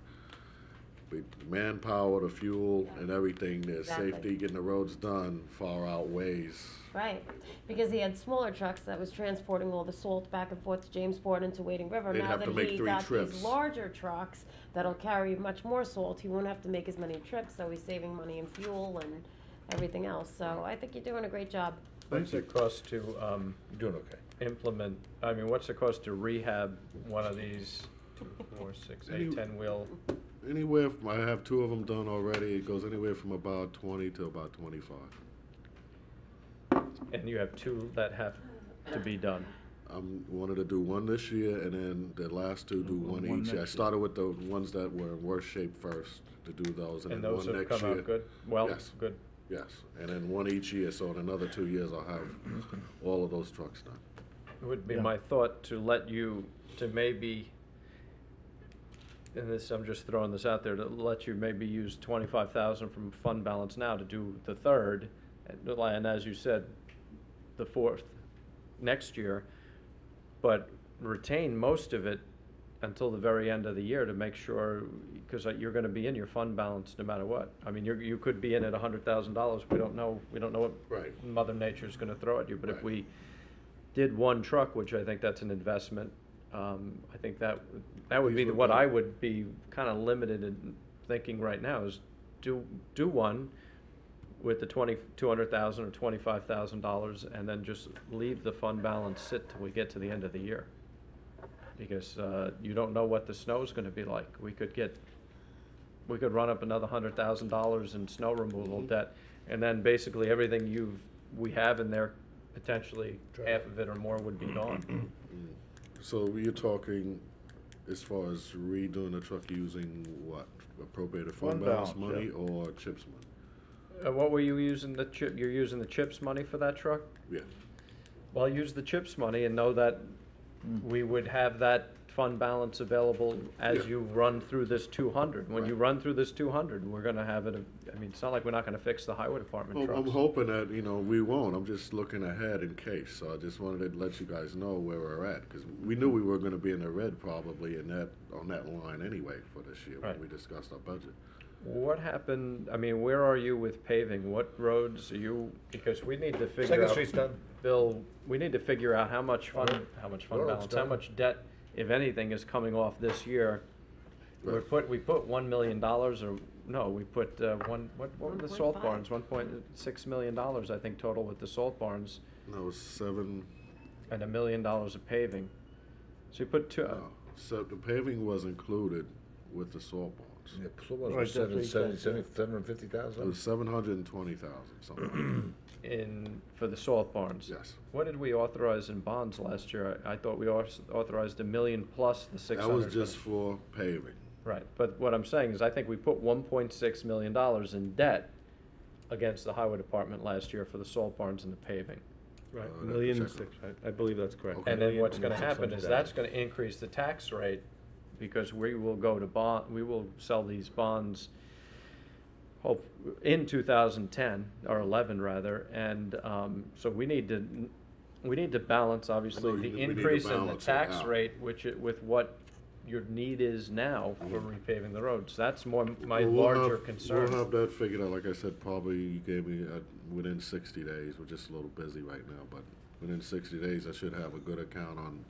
manpower, the fuel, and everything, the Exactly. safety, getting the roads done far outweighs. Right, because he had smaller trucks that was transporting all the salt back and forth to Jamesport and to Wading River. They'd Now have that to make he 3 got trips. these larger trucks that'll carry much more salt, he won't have to make as many trips, so he's saving money in fuel and everything else. So I think you're doing a great job. What's it cost to, You're doing okay. implement, I mean, what's it cost to rehab one of these 4, 6, 8, 10-wheel? Anywhere from, I have 2 of them done already. It goes anywhere from about 20 to about 25. And you have 2 that have to be done. Wanted to do 1 this year, and then the last 2 do 1 One each. I next started with the ones that were in worse shape first to do those, and And then those 1 have next come year. out good? Well, Yes. good. Yes, and then 1 each year, so in another 2 years I'll have all of those trucks done. It would be Yeah. my thought to let you, to maybe, and this, I'm just throwing this out there, to let you maybe use 25,000 from fund balance now to do the 3rd, and as you said, the 4th next year, but retain most of it until the very end of the year to make sure, because you're gonna be in your fund balance no matter what. I mean, you could be in at $100,000, we don't know what Right. Mother Nature's gonna throw at you, but if Right. we did 1 truck, which I think that's an investment, I think that would be These what would be- I would be kinda limited in thinking right now, is do 1 with the 200,000 or $25,000, and then just leave the fund balance sit till we get to the end of the year. Because, you don't know what the snow's gonna be like. We could run up another $100,000 in snow removal debt, and then basically everything we have in there, potentially half of it or more would be gone. So you're talking as far as redoing the truck using what? Appropriated fund Fund balance balance, money yeah. or CHIPS money? What were you using you're using the CHIPS money for that truck? Yeah. Well, use the CHIPS money and know that we would have that fund balance available as Yeah. you run through this 200. When you Right. run through this 200, we're gonna have it, I mean, it's not like we're not gonna fix the highway department Well, I'm trucks. hoping that, we won't. I'm just looking ahead in case. So I just wanted to let you guys know where we're at, because we knew we were gonna be in the red probably on that line anyway for this year when Right. we discussed our budget. What happened, I mean, where are you with paving? What roads are you, because we need to figure Second out. Street's done. Bill, we need to figure out how much fund Road's balance, how done. much debt, if anything, is coming off this year. Right. We put $1 million, or, no, we put, what were the salt 1.5. barns? $1.6 million, I think, total with the salt barns, No, 7. and $1 million of paving. So you put two, No, so the paving was included with the salt barns. Yeah, so what Right, was that's what he said, yeah. 750,000, $750,000? something. for the salt barns. Yes. What did we authorize in bonds last year? I thought we authorized $1 million plus the 600. That was just for paving. Right, but what I'm saying is I think we put $1.6 million in debt against the highway department last year for the salt barns and the paving. Right, I'd have to million check six, I believe that's correct. Okay. And then Million what's gonna happen is 600,000. that's gonna increase the tax rate, because we will go to we will sell these bonds in 2010, or 11 rather, and, so we need to balance, obviously, I know the we need to increase in the balance it tax out. rate, with what your need is now for repaving the roads. That's more my Well, we'll larger have- concern. We'll have that figured out, like I said, probably you gave me within 60 days. We're just a little busy right now, but within 60 days, I should have a good account on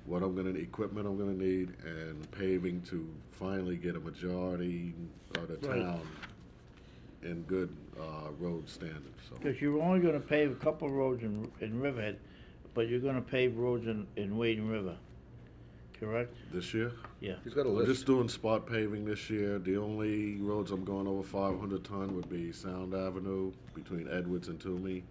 what equipment I'm gonna need, and paving to finally get a majority of the Right. town in good road standards, so. Because you're only gonna pave a couple roads in Riverhead, but you're gonna pave roads in Wading River, correct? This year? Yeah. He's got a I'm list. just doing spot paving this year. The only roads I'm going over 500 ton would be Sound Avenue between Edwards and Toomey,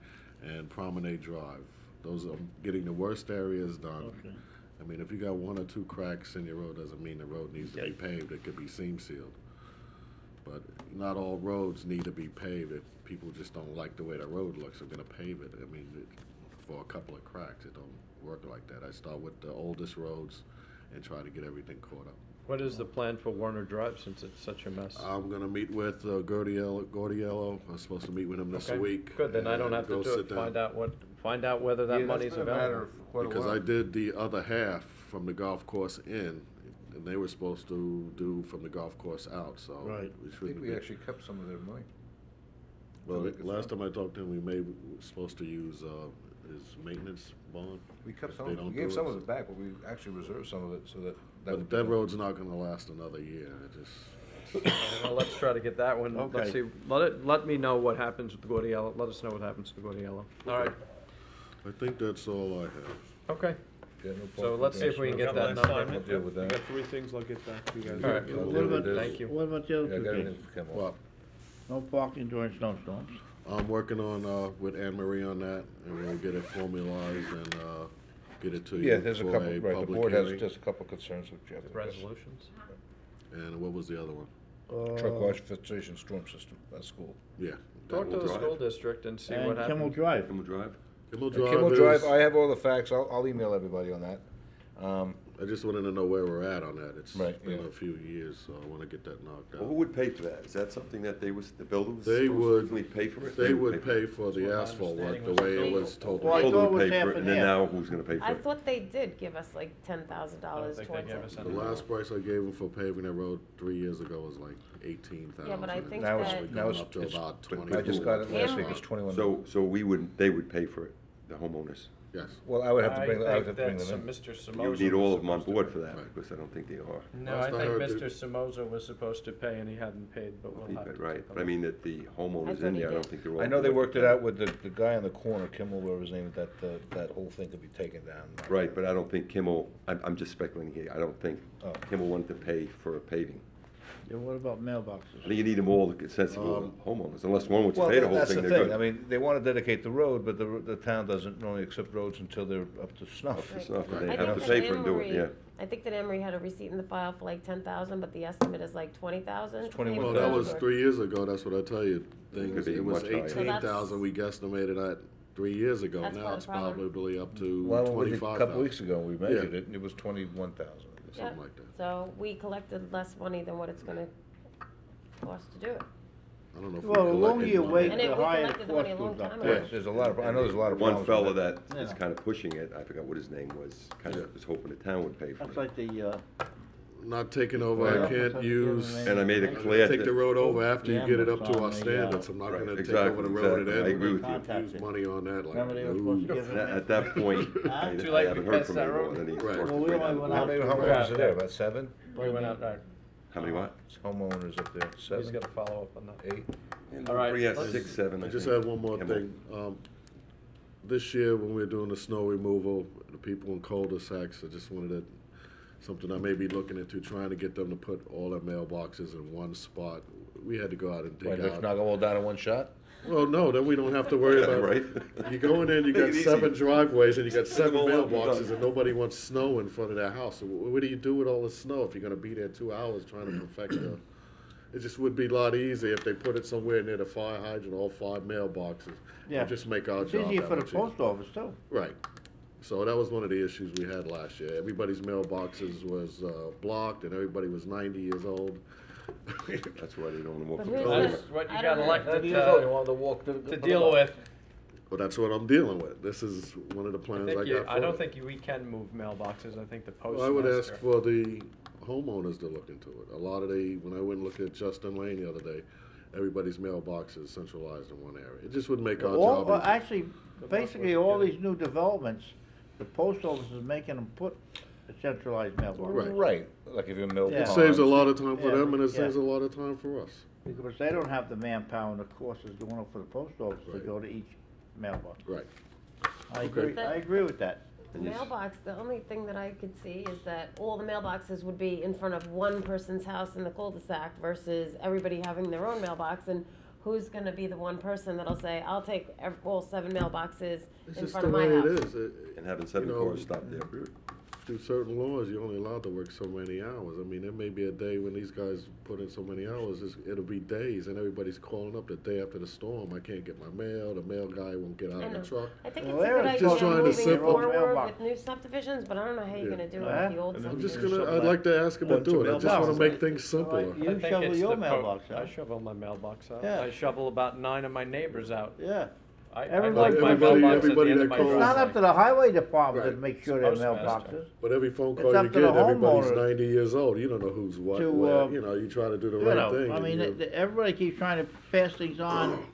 and Promenade Drive. Those are getting the worst areas done. Okay. I mean, if you got 1 or 2 cracks in your road, doesn't mean the road needs to be paved. It could be seam sealed. But not all roads need to be paved. If people just don't like the way the road looks, I'm gonna pave it. I mean, for a couple of cracks, it don't work like that. I start with the oldest roads and try to get everything caught up. What is the plan for Warner Drive since it's such a mess? I'm gonna meet with Gordiello. I'm supposed to meet with him this Okay, week. good, then I don't and have to go do sit it, down. find out whether that money's available. Because I did the other half from the golf course in, and they were supposed to do from the golf course out, so. Right. We I think shouldn't we be. actually kept some of their money. Well, to make it last fun. time I talked to him, we were supposed to use, his maintenance bond. We kept If some, they of it. don't We gave do some of it back, but we actually reserved some of it so that. But would that be- road's not gonna last another year, it just. Well, let's try to get that one, let's Okay. see, let me know what happens with the Gordiello, let us know what happens with the Gordiello. All right, I think that's all I have. okay, Yeah, no so problem. let's see if we can get that Got my number. assignment. We'll deal with We that. got 3 things, I'll get back to you guys. All right. Yeah, What we'll about, do this. Thank you. what about the Yeah, I other got two everything things? from Kimball. Well, No parking during snowstorms. I'm working on, with Anne Marie on that, and we'll get it formalized and, get it to you Yeah, there's a for couple, a right, the public board has hearing. just a couple concerns which you have to address. Resolutions? And what was the other one? Truck wash filtration storm system, that's school. Yeah. Talk to that the will school district and see what And Kimmel happens. Drive. Kimmel Drive? Kimmel Kimmel Drive Drive, is, I have all the facts, I'll email everybody on that. I just wanted to know where we're at on that. It's Right, been yeah. a few years, so I wanna get that knocked Well, who out. would pay for that? Is that something that the builder was They supposed to would, originally pay for it? they would pay for That's the what my asphalt work, understanding the was. way it was told. Well, I Builder thought it would was pay half for it, and and then half. now who's gonna pay for I it? thought they did give us like $10,000 I don't think they towards gave it. us The any. last price I gave them for paving that road 3 years ago was like 18,000. Yeah, but I think Now it's- that, now Going it's- up to it's- about but 20. I just got it last week, Yeah. it's 21. So we wouldn't, they would pay for it, the homeowners? Yes. Well, I would have to I bring, I would think have to bring that them in. Mr. Somoza. You would need all was of them on supposed to board pay. for that, Right. because I don't think they are. No, Last I I think heard Mr. that- Somoza was supposed to pay and he hadn't paid, but we'll have to. Right, take a but I look. mean that the homeowners thought in he there, I did. don't think they're all. I know they on board worked with it that. out with the guy on the corner, Kimmel, whatever his name, that whole thing could be taken down. Right, but I don't think Kimmel, I'm just speculating here, I don't think Oh. Kimmel wanted to pay for paving. Yeah, what about I mailboxes? think you need them all, the sensible homeowners, unless one wants to pay the whole that's thing, the they're thing, good. I mean, they wanna dedicate the road, but the town doesn't normally accept roads until they're up to snuff. It's not, I they think have to that pay for it and do it, Emery- yeah. I think that Emery had a receipt in the file for like 10,000, but the estimate is like 20,000. It's 21,000. Well, that was 3 years ago, that's what I tell you. Could Things, be it was much higher. So 18,000 we guesstimated at 3 years ago. That's part Now of it's the problem. probably up to Well, a 25,000. couple weeks ago, we measured Yeah. it, and it was 21,000. Something like that. So we collected less money than what it's gonna cost to do it. I don't know if we Well, the longer collected you money. wait, And if the we higher the collected the money cost a long goes up. time Yeah, ago. there's a lot of, I know there's a lot of One problems fella with that. that is Yeah. kind of pushing it, I forgot what his name was, kind Yeah. of was hoping the town would pay for That's it. like the, Not taking over, Well, I can't use, And I made it clear take the that, road over after you Yeah, get it up it's to on our the, standards. I'm not Right, gonna take exactly, over the road exactly. and I agree with you. Contact use it. money on that, like, Remember they were supposed to no. give them at that point, I Too I late, haven't we heard passed from that him, road. and he's Right. working Well, we great only on went it. How many out- homeowners are there, about 7? We went out, right, How many what? Homeowners up there, he's 7, gotta follow up on that. 8? All right, Yeah, let's- 6, 7. I just think. had one more Kimmel. thing. This year, when we were doing the snow removal, the people in cul-de-sacs, I just wanted to, something I may be looking into, trying to get them to put all their mailboxes in one spot. We had to go out and Wait, dig let's out. knock them all down in one shot? Well, no, then we don't have to worry about Right. it. You go in there and you Take got it easy. 7 driveways and you got 7 all up and mailboxes done. and nobody wants snow in front of their house. So what do you do with all the snow if you're gonna be there 2 hours trying to perfect it? It just would be a lot easier if they put it somewhere near the fire hydrant, all 5 mailboxes. Yeah. And just make our it's job easier that for the much easier. post office too. Right. So that was one of the issues we had last year. Everybody's mailboxes was blocked and everybody was 90 years old. That's why they don't want But to who's put the- it That's what you I got don't know. elected wanted to walk to deal with. Well, that's what I'm dealing with. This is one of the I plans think I you, got for I don't it. think we can move mailboxes, I think the Well, postmaster. I would ask for the homeowners to look into it. A lot of when I went and looked at Justin Lane the other day, everybody's mailbox is centralized in one area. It just would make our All, job easier. actually, basically, all these new developments, the post office is making them put a centralized mailbox. Right. Right, like if you're Mill Yeah. It saves a lot of time for Yeah, them and it yeah. saves a lot of time for us. Because they don't have the manpower and the costs is going up for the post office to Right. go to each mailbox. Right. I agree, I agree with that. The mailbox, the only thing that I could see is that all the mailboxes would be in front of one person's house in the cul-de-sac versus everybody having their own mailbox, and who's gonna be the one person that'll say, I'll take all 7 mailboxes It's in just front the of my way house? it is. And having 7 You know, cars stop there, through certain laws, you're only allowed to work so many hours. I mean, there may be a day when these guys put in so many hours, it'll be days, and everybody's calling up the day after the storm. I can't get my mail, the mail guy won't get out I of know. the truck. I think Well, it's a good they're idea just trying to moving simple- forward Mailbox. with new subdivisions, but I don't know how you're Yeah. gonna do it Huh? with the old And I'm subdivisions. just gonna, I'd like to ask him to Bunch of do it. I just wanna mailboxes. make things simpler. I You think shovel it's your the mailbox I out. shovel my mailbox out. Yeah. I shovel about 9 of my neighbors out. Yeah. I Everybody- like my everybody- mailbox at the everybody end of that my calls. It's not up to driveway. the highway department to Right. make sure their Postmaster. mailboxes. But every phone It's call up you to the get, everybody's homeowner 90 years old. You don't know who's what, to, where. You know, you try to do the You right know, thing. I and mean, you- everybody keeps trying to pass things on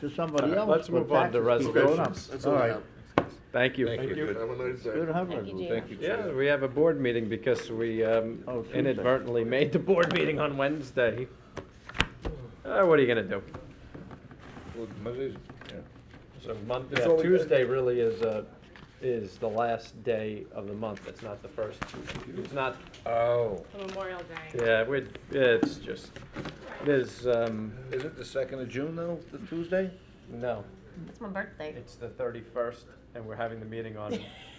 to somebody else. Let's but move on to taxes keep going up. resolutions. That's All all I right. have. Thank you. Thank you. Have a nice day. Good to have Thank you, resolution. Gina. Thank you, Yeah, Chair. we have a board meeting because we Oh, Tuesday. inadvertently made the board meeting on Wednesday. What are you gonna do? Well, Monday's- yeah. So month, That's yeah, all we got. Tuesday really is the last day of the month. It's not the first. It's not, Oh, For Memorial Day. yeah, it's just, it is, is it the 2nd of June though, the Tuesday? no, It's my birthday. it's the 31st, and we're having the meeting on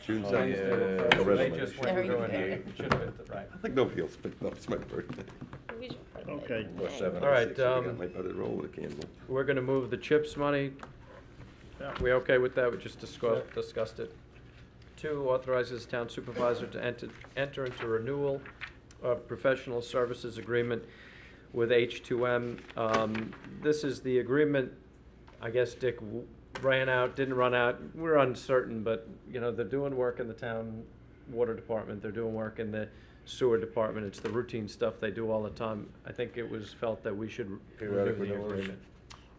June Oh, second. yeah. Wednesday. The They just went Very through good. and should have been, right. I think nobody else picked up, it's my birthday. Who's your birthday? Okay. Or 7. All right, I got my butter roll with a candle. we're gonna move the CHIPS money. Yeah. We okay with that? We just discussed it. 2, authorizes town supervisor to enter into renewal of professional services agreement with H2M. This is the agreement, I guess Dick didn't run out. We're uncertain, but, you know, they're doing work in the town water department. They're doing work in the sewer department. It's the routine stuff they do all the time. I think it was felt that we should Periodic review the renewals. agreement.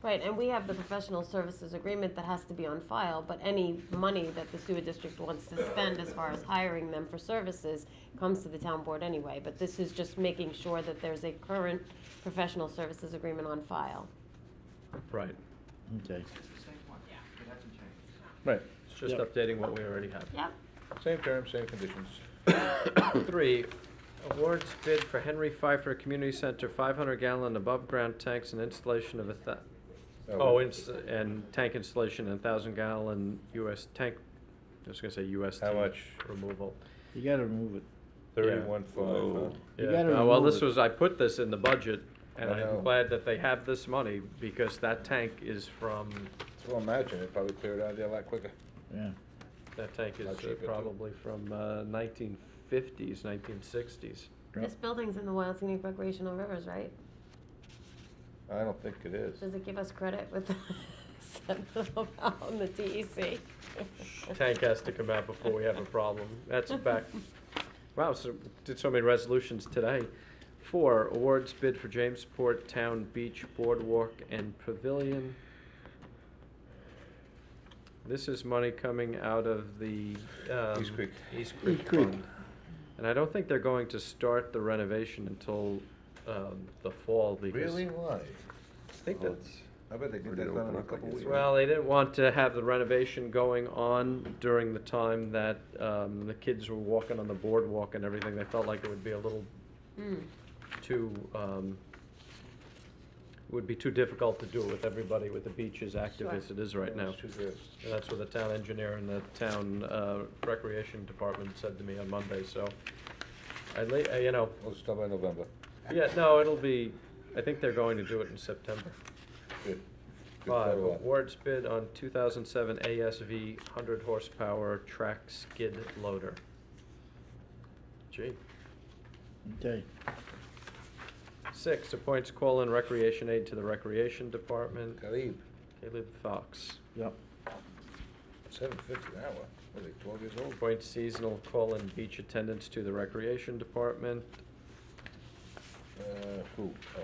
Right, and we have the professional services agreement that has to be on file, but any money that the sewer district wants to spend as far as hiring them for services comes to the town board anyway, but this is just making sure that there's a current professional services agreement on file. Right. Okay. Right, It's just Yep. updating what we already have. Yep. same terms, same conditions. 3, awards bid for Henry Pfeiffer Community Center 500-gallon above-ground tanks and installation of and tank installation and 1,000-gallon US tank, I was gonna say US How tank much? removal. You gotta remove it. 31.5, huh? Whoa. You Yeah, gotta well, remove this it. was, I put this in the budget, and I know. I'm glad that they have this money, because that tank is from, So imagine, it probably cleared out there a lot quicker. Yeah. that tank is I'll keep it, too. probably from 1950s, 1960s. This building's in the Wild Scenic Recreational Rivers, right? I don't think it is. Does it give us credit with the Sentinel on the DEC? Tank has to come out before we have a problem. That's back, wow, so, did so many resolutions today. 4, awards bid for Jamesport Town Beach Boardwalk and Pavilion. This is money coming out of the, East Creek. East Creek East Creek. Fund. And I don't think they're going to start the renovation until, the fall, because. Really? Why? I think Well, that's. I bet they get Pretty that done in open a up, I couple guess. weeks. Well, they didn't want to have the renovation going on during the time that the kids were walking on the boardwalk and everything. They felt like it would be a little too, it would be too difficult to do it with everybody, with the beach as active Sure. as it is right now. It's too good. And that's what the town engineer and the town recreation department said to me on Monday, so you know, We'll start by November. yeah, no, it'll be, I think they're going to do it in September. Good. Good 5, follow-up. awards bid on 2007 ASV 100 horsepower track skid loader. Gee. Okay. 6, appoints call-in recreation aide to the recreation department. Caleb, Caleb Fox. Yep. $7.50 an hour. What are they, 12 years old? Appoints seasonal call-in beach attendants to the recreation department. Who? Oh.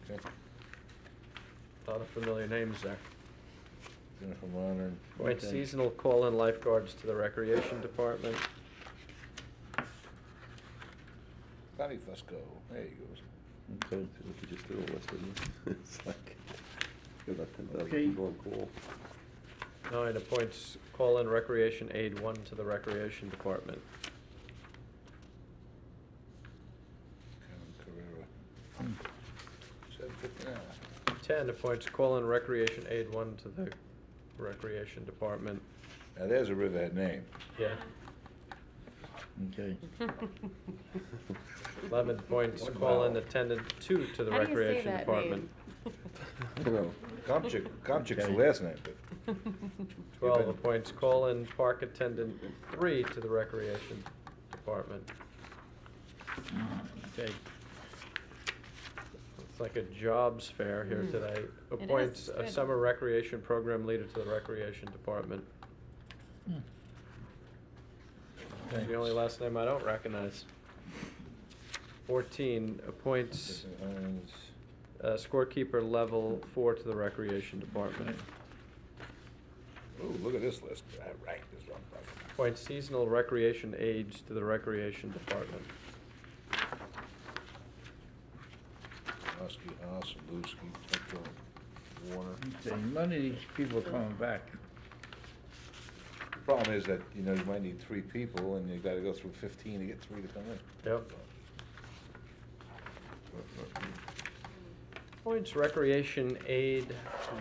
Okay. A lot of familiar names there. Jennifer Marner. Appoints Okay. seasonal call-in lifeguards to the recreation department. Bobby Fusco. There he goes. Okay. See what you just did a list, didn't you? It's like, got about 10,000 Okay. people on call. 9, appoints call-in recreation aide 1 to the recreation department. Karen Carrera. $7.50 an hour. 10 appoints Colin Recreation Aid 1 to the Recreation Department. Now, there's a Riverhead name. Yeah. Okay. 11 appoints One Colin vowel. Attendant 2 to the How do you say Recreation that Department. You know, Komchik's the Okay. last name, but 12 appoints Colin Park Attendant 3 to the Recreation Department. Okay. It's like a jobs fair here today. Appoints a good. summer recreation program leader to the Recreation Department. That's the only last name I don't recognize. 14 appoints scorekeeper level 4 to the Recreation Department. ooh, look at this list. I ranked this one. Appoints seasonal recreation aides to the Recreation Department. Husky, Haas, Lewski, Tetral, Warner. Okay, none of these people are coming back. The problem is that, you know, you might need 3 people, and you gotta go through 15 to get 3 to come in. Yep. Appoints recreation aid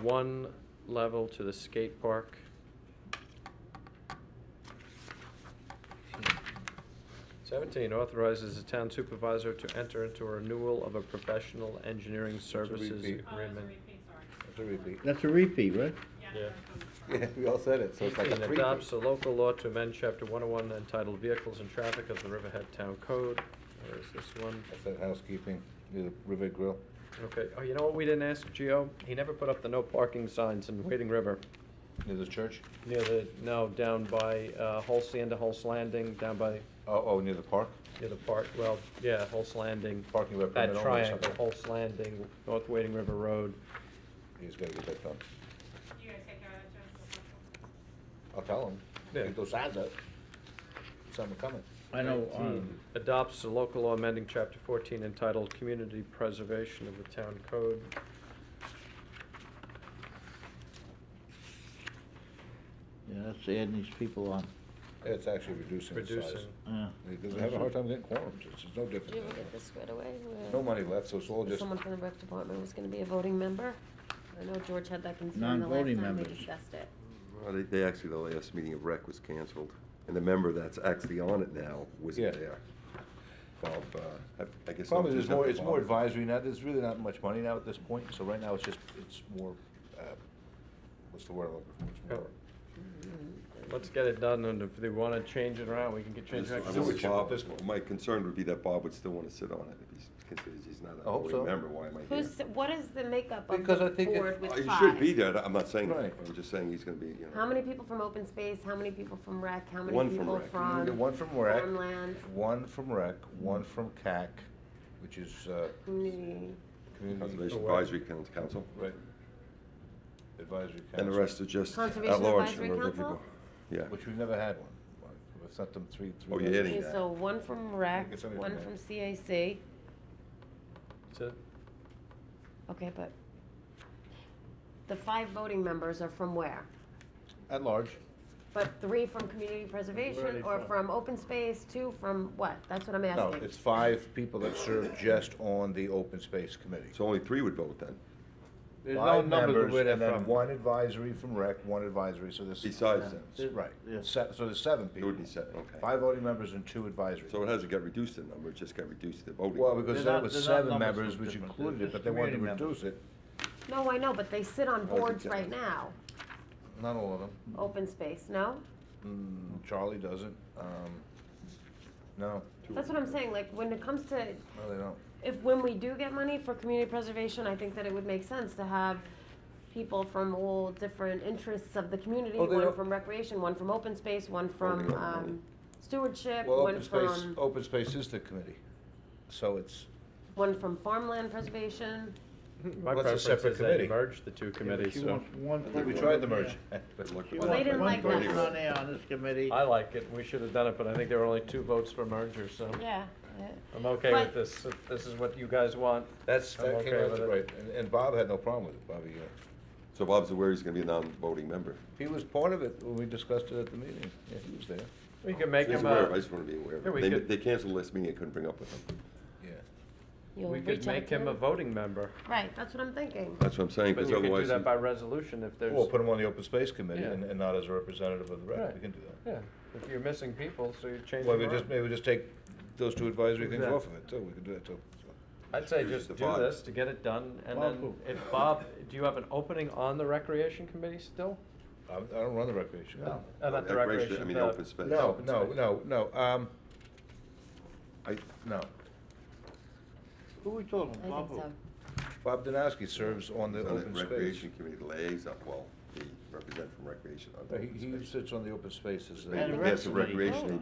1 level to the skate park. 17 authorizes the town supervisor to enter into a renewal of a professional engineering services repeat. Oh, that's a agreement. repeat, sorry. That's a repeat. That's a repeat, right? Yeah. Yeah. Yeah, we all said it, so it's like a 18 three. adopts a local law to amend chapter 101 entitled Vehicles and Traffic of the Riverhead Town Code. Where is this one? That's that housekeeping, near the Riverhead Grill. Okay, oh, you know what we didn't ask Gio? He never put up the no parking signs in Wading River. Near the church? Near the, no, down by, Holt's, the end of Holt's Landing, down by, Oh, near the park? near the park, well, yeah, Holt's Landing. Parking lot That permit only or triangle, something? Holt's Landing, North Wading River Road. He's gotta get that done. You guys take care of that, Joe? I'll tell him. Yeah. Get those signs up. Something coming. I know, 19, adopts a local law amending chapter 14 entitled Community Preservation of the Town Code. yeah, that's adding these people on. It's actually reducing the size. Reducing. Yeah. Because they're having a hard time getting quorums. It's no Did you different. ever get this squared away? No money left, so it's all just, Someone from the rec department was gonna be a voting member? I know George had that concern the last Non-voting time we members. discussed it. Well, they actually, the last meeting of rec was canceled, and the member that's actually on it now Yeah. wasn't there. Bob, I guess. problem is, I'll do that it's for more Bob. advisory now. There's really not much money now at this point, so right now it's just, it's more, what's the word I'm looking for? It's more, Let's get it done, and if they wanna change it around, we can get change it I around. would Stewardship Bob- at this point. My concern would be that Bob would still wanna sit on it, if he's, considers he's not a I hope voting so. member, why am I here? What is the makeup of Because I the think it- board with He five? should be there, I'm not saying that, Right. I'm just saying he's gonna be, you know. How many people from open space, how many people from rec, how many One from people rec. we from get one from rec, farmland, one from rec, one from CAC, which is, community? Community. Conservation Oh, wow. Advisory Council, Right. Advisory Council. and the rest are just Conservation at-large Advisory from other Council? people. Yeah, Which we've never had one. We've sent them three. Oh, you're adding Okay, that. so one from rec, I guess I didn't one know. from CAC, That's it. okay, but the 5 voting members are from where? At large. But 3 from community preservation, or from open space, 2 from what? That's what I'm No, asking. it's 5 people that serve just on the open space committee. so only 3 would vote then, There's no 5 numbers of members, where they're and then from. 1 advisory from rec, 1 advisory, so there's. besides them. Right, Yeah. so there's 7 It people. would be 7, okay. 5 voting members and 2 advisory. So it hasn't got reduced the number, it just got reduced the voting. Well, number. because They're then not- it was they're not 7 numbers members, from which different- included it, it's but they wanted to community reduce it. No, I know, but they sit on Oh, it's boards a right general. now, Not all of them. open space, no? Charlie doesn't. No, That's what I'm saying, like, when it comes to, no, they don't. when we do get money for community preservation, I think that it would make sense to have people from all different interests of the community, Oh, they one don't- from recreation, one from open space, one from, Voting on money. stewardship, Well, one from, open space is the committee, so it's, one from farmland preservation. My What's a preference separate is that committee? you merge the 2 committees, She so. wants one. I think we tried the merge. But look, She Well, wants they didn't one like that. person on there on this committee. I like it, we should have done it, but I think there were only 2 votes for merger, so Yeah. I'm okay But- with this. If this is what you guys want. That I'm came okay out with it. right, and Bob had no problem with it, Bobby. so Bob's aware he's gonna be a non-voting member. He was part of it when we discussed it at the meeting. Yeah, he was there. We can make He's him aware, I a, just wanna be aware. Yeah, we They, could- they canceled last meeting, I couldn't bring up with them. Yeah. You'll We could reach out make to him a voting member. Right, that's what I'm thinking. That's what I'm saying, But because you could do otherwise, that by resolution if there's. Or put them on the open space committee Yeah. and not as a representative of the rec, Right. we can do that. Yeah, if you're missing people, so you change Well, them around. maybe we just take those two advisory things Exactly. off of it, too, we can do that too. So. I'd say Here's just the do vibe. this to get it done, and Bob then who? if Bob, do you have an opening on the recreation committee still? I don't run the recreation. No. Not the Recreation, recreation. I mean, the- open space. No, Open no, space. no, no. Who we talking I about? think so. Bob Danowski serves on the He's on open the space. Recreation Committee liaison, well, he represents from Recreation on the open He space. sits on the open spaces. And the Maybe rec yes, the committee. recreation, Oh. they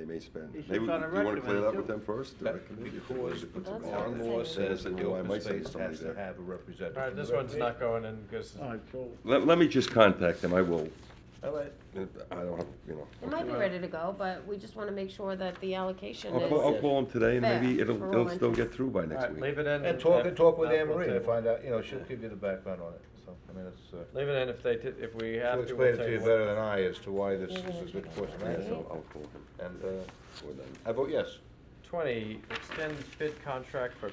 may spend. He sits Maybe, do you on the rec wanna clear that committee, with too. them first? the rec committee? Because Put some That's our on. what I'm law saying. says that the Well, I open might send space somebody has to there. have a representative. All right, from the this rec one's committee. not going in, because, All right, so, Let me just contact them, I will. All right. I don't have, you know. It might be ready to go, but we just wanna make sure that the allocation I'll is. call them today and fair maybe it'll for all still get interests. through by all next right, week. leave it in. And talk with We'll Anne Marie and table. find out, she'll give you the background on it, so, I mean, it's, Leave it in if if we she'll have to. explain we'll it to you table better than I as to why this is a good course of Yeah, action. so I'll call him. And, Or them. I vote yes. 20, extend bid contract for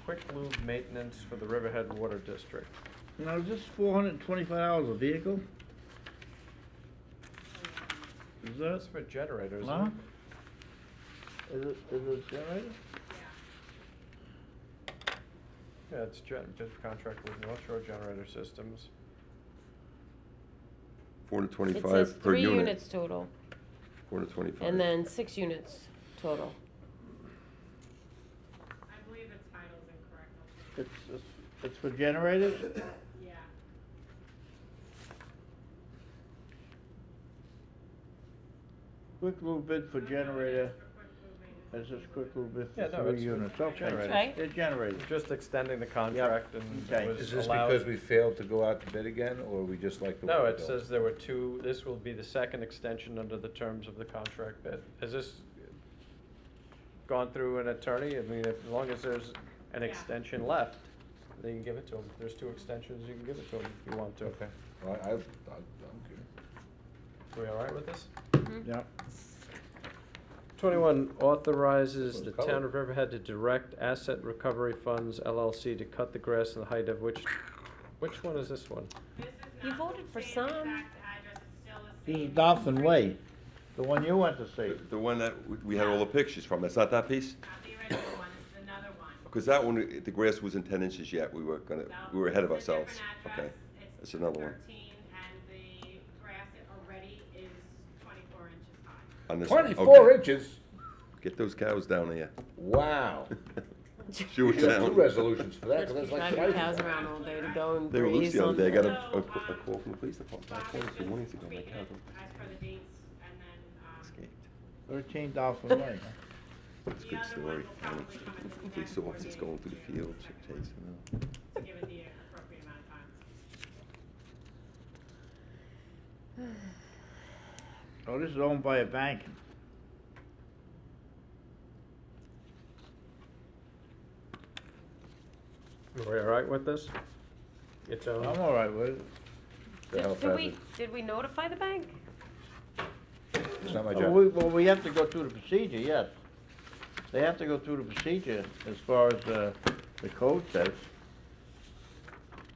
quick lube maintenance for the Riverhead Water District. now, is this $425 a vehicle? Is that, That's for generators, huh? isn't it? Is it a generator? Yeah, it's bid contract with North Shore Generator Systems. It says 425 per 3 unit. units total, 425. and then 6 units total. I believe the title's incorrect. It's for generators? Yeah. Quick little bid for generator, For quick moving. that's just quick little bid Yeah, for no, 3 it's units, okay. generators. Right. They're generators. Just extending the contract and Okay. it was Is this allowed. because we failed to go out to bid again, or we just like the way No, we it go? says there were 2, this will be the second extension under the terms of the contract bid. Has this gone through an attorney? I mean, as long as there's an Yeah. extension left, then you can give it to them. There's 2 extensions, you can give it to them if you want to. Okay, well, I'm good. Are we all right with this? Yeah. 21, authorizes Well, the covered. town of Riverhead to direct Asset Recovery Funds LLC to cut the grass in the height of which one is this one? This is You not voted the for same some. exact address, it's still the This same. is Dolphin Way, the one you went to see. The one that we had all the pictures from, that's not that piece? Not the original one, it's another one. Because that one, the grass wasn't 10 inches yet, we were ahead of No, it's a ourselves. different Okay, address. that's another one. 13, and the grass already is 24 inches high. On this one, 24 okay. inches? Get those cows down there. Wow. See what We got 2 sound. resolutions for that, 'cause Just that's like driving twice. cows around all day to go and They were loose graze the other on day, I got the. a call from the police department, Bob I called is a few mornings ago, my tweaking cows it as per the dates, and then, escaped. 13 Dolphin Way, huh? It's a the good other story. one will probably come at the Police next board officers meeting going through the field, chasing them. to give it the appropriate amount of time. Oh, this is owned by a bank. Are we all right with this? It's owned. I'm all right with it. The health Did we, hazard. did we notify the bank? It's not my Oh, job. well, we have to go through the procedure, yes. They have to go through the procedure as far as, the code says.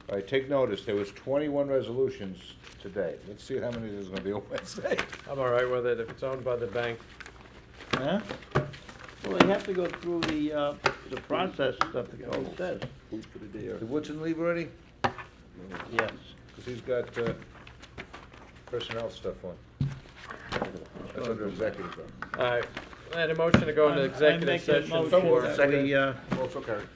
All right, take notice, there was 21 resolutions today. Let's see how many there's gonna be on Wednesday. I'm all right with it. If it's owned by the bank, Huh? Well, they have to go through the process that the code says. Who's for the day? Did Woodson leave already? Yes. Because he's got personnel stuff on. That's under executive. all right. I had a motion to go into executive session I make for. that motion that we, Also carried.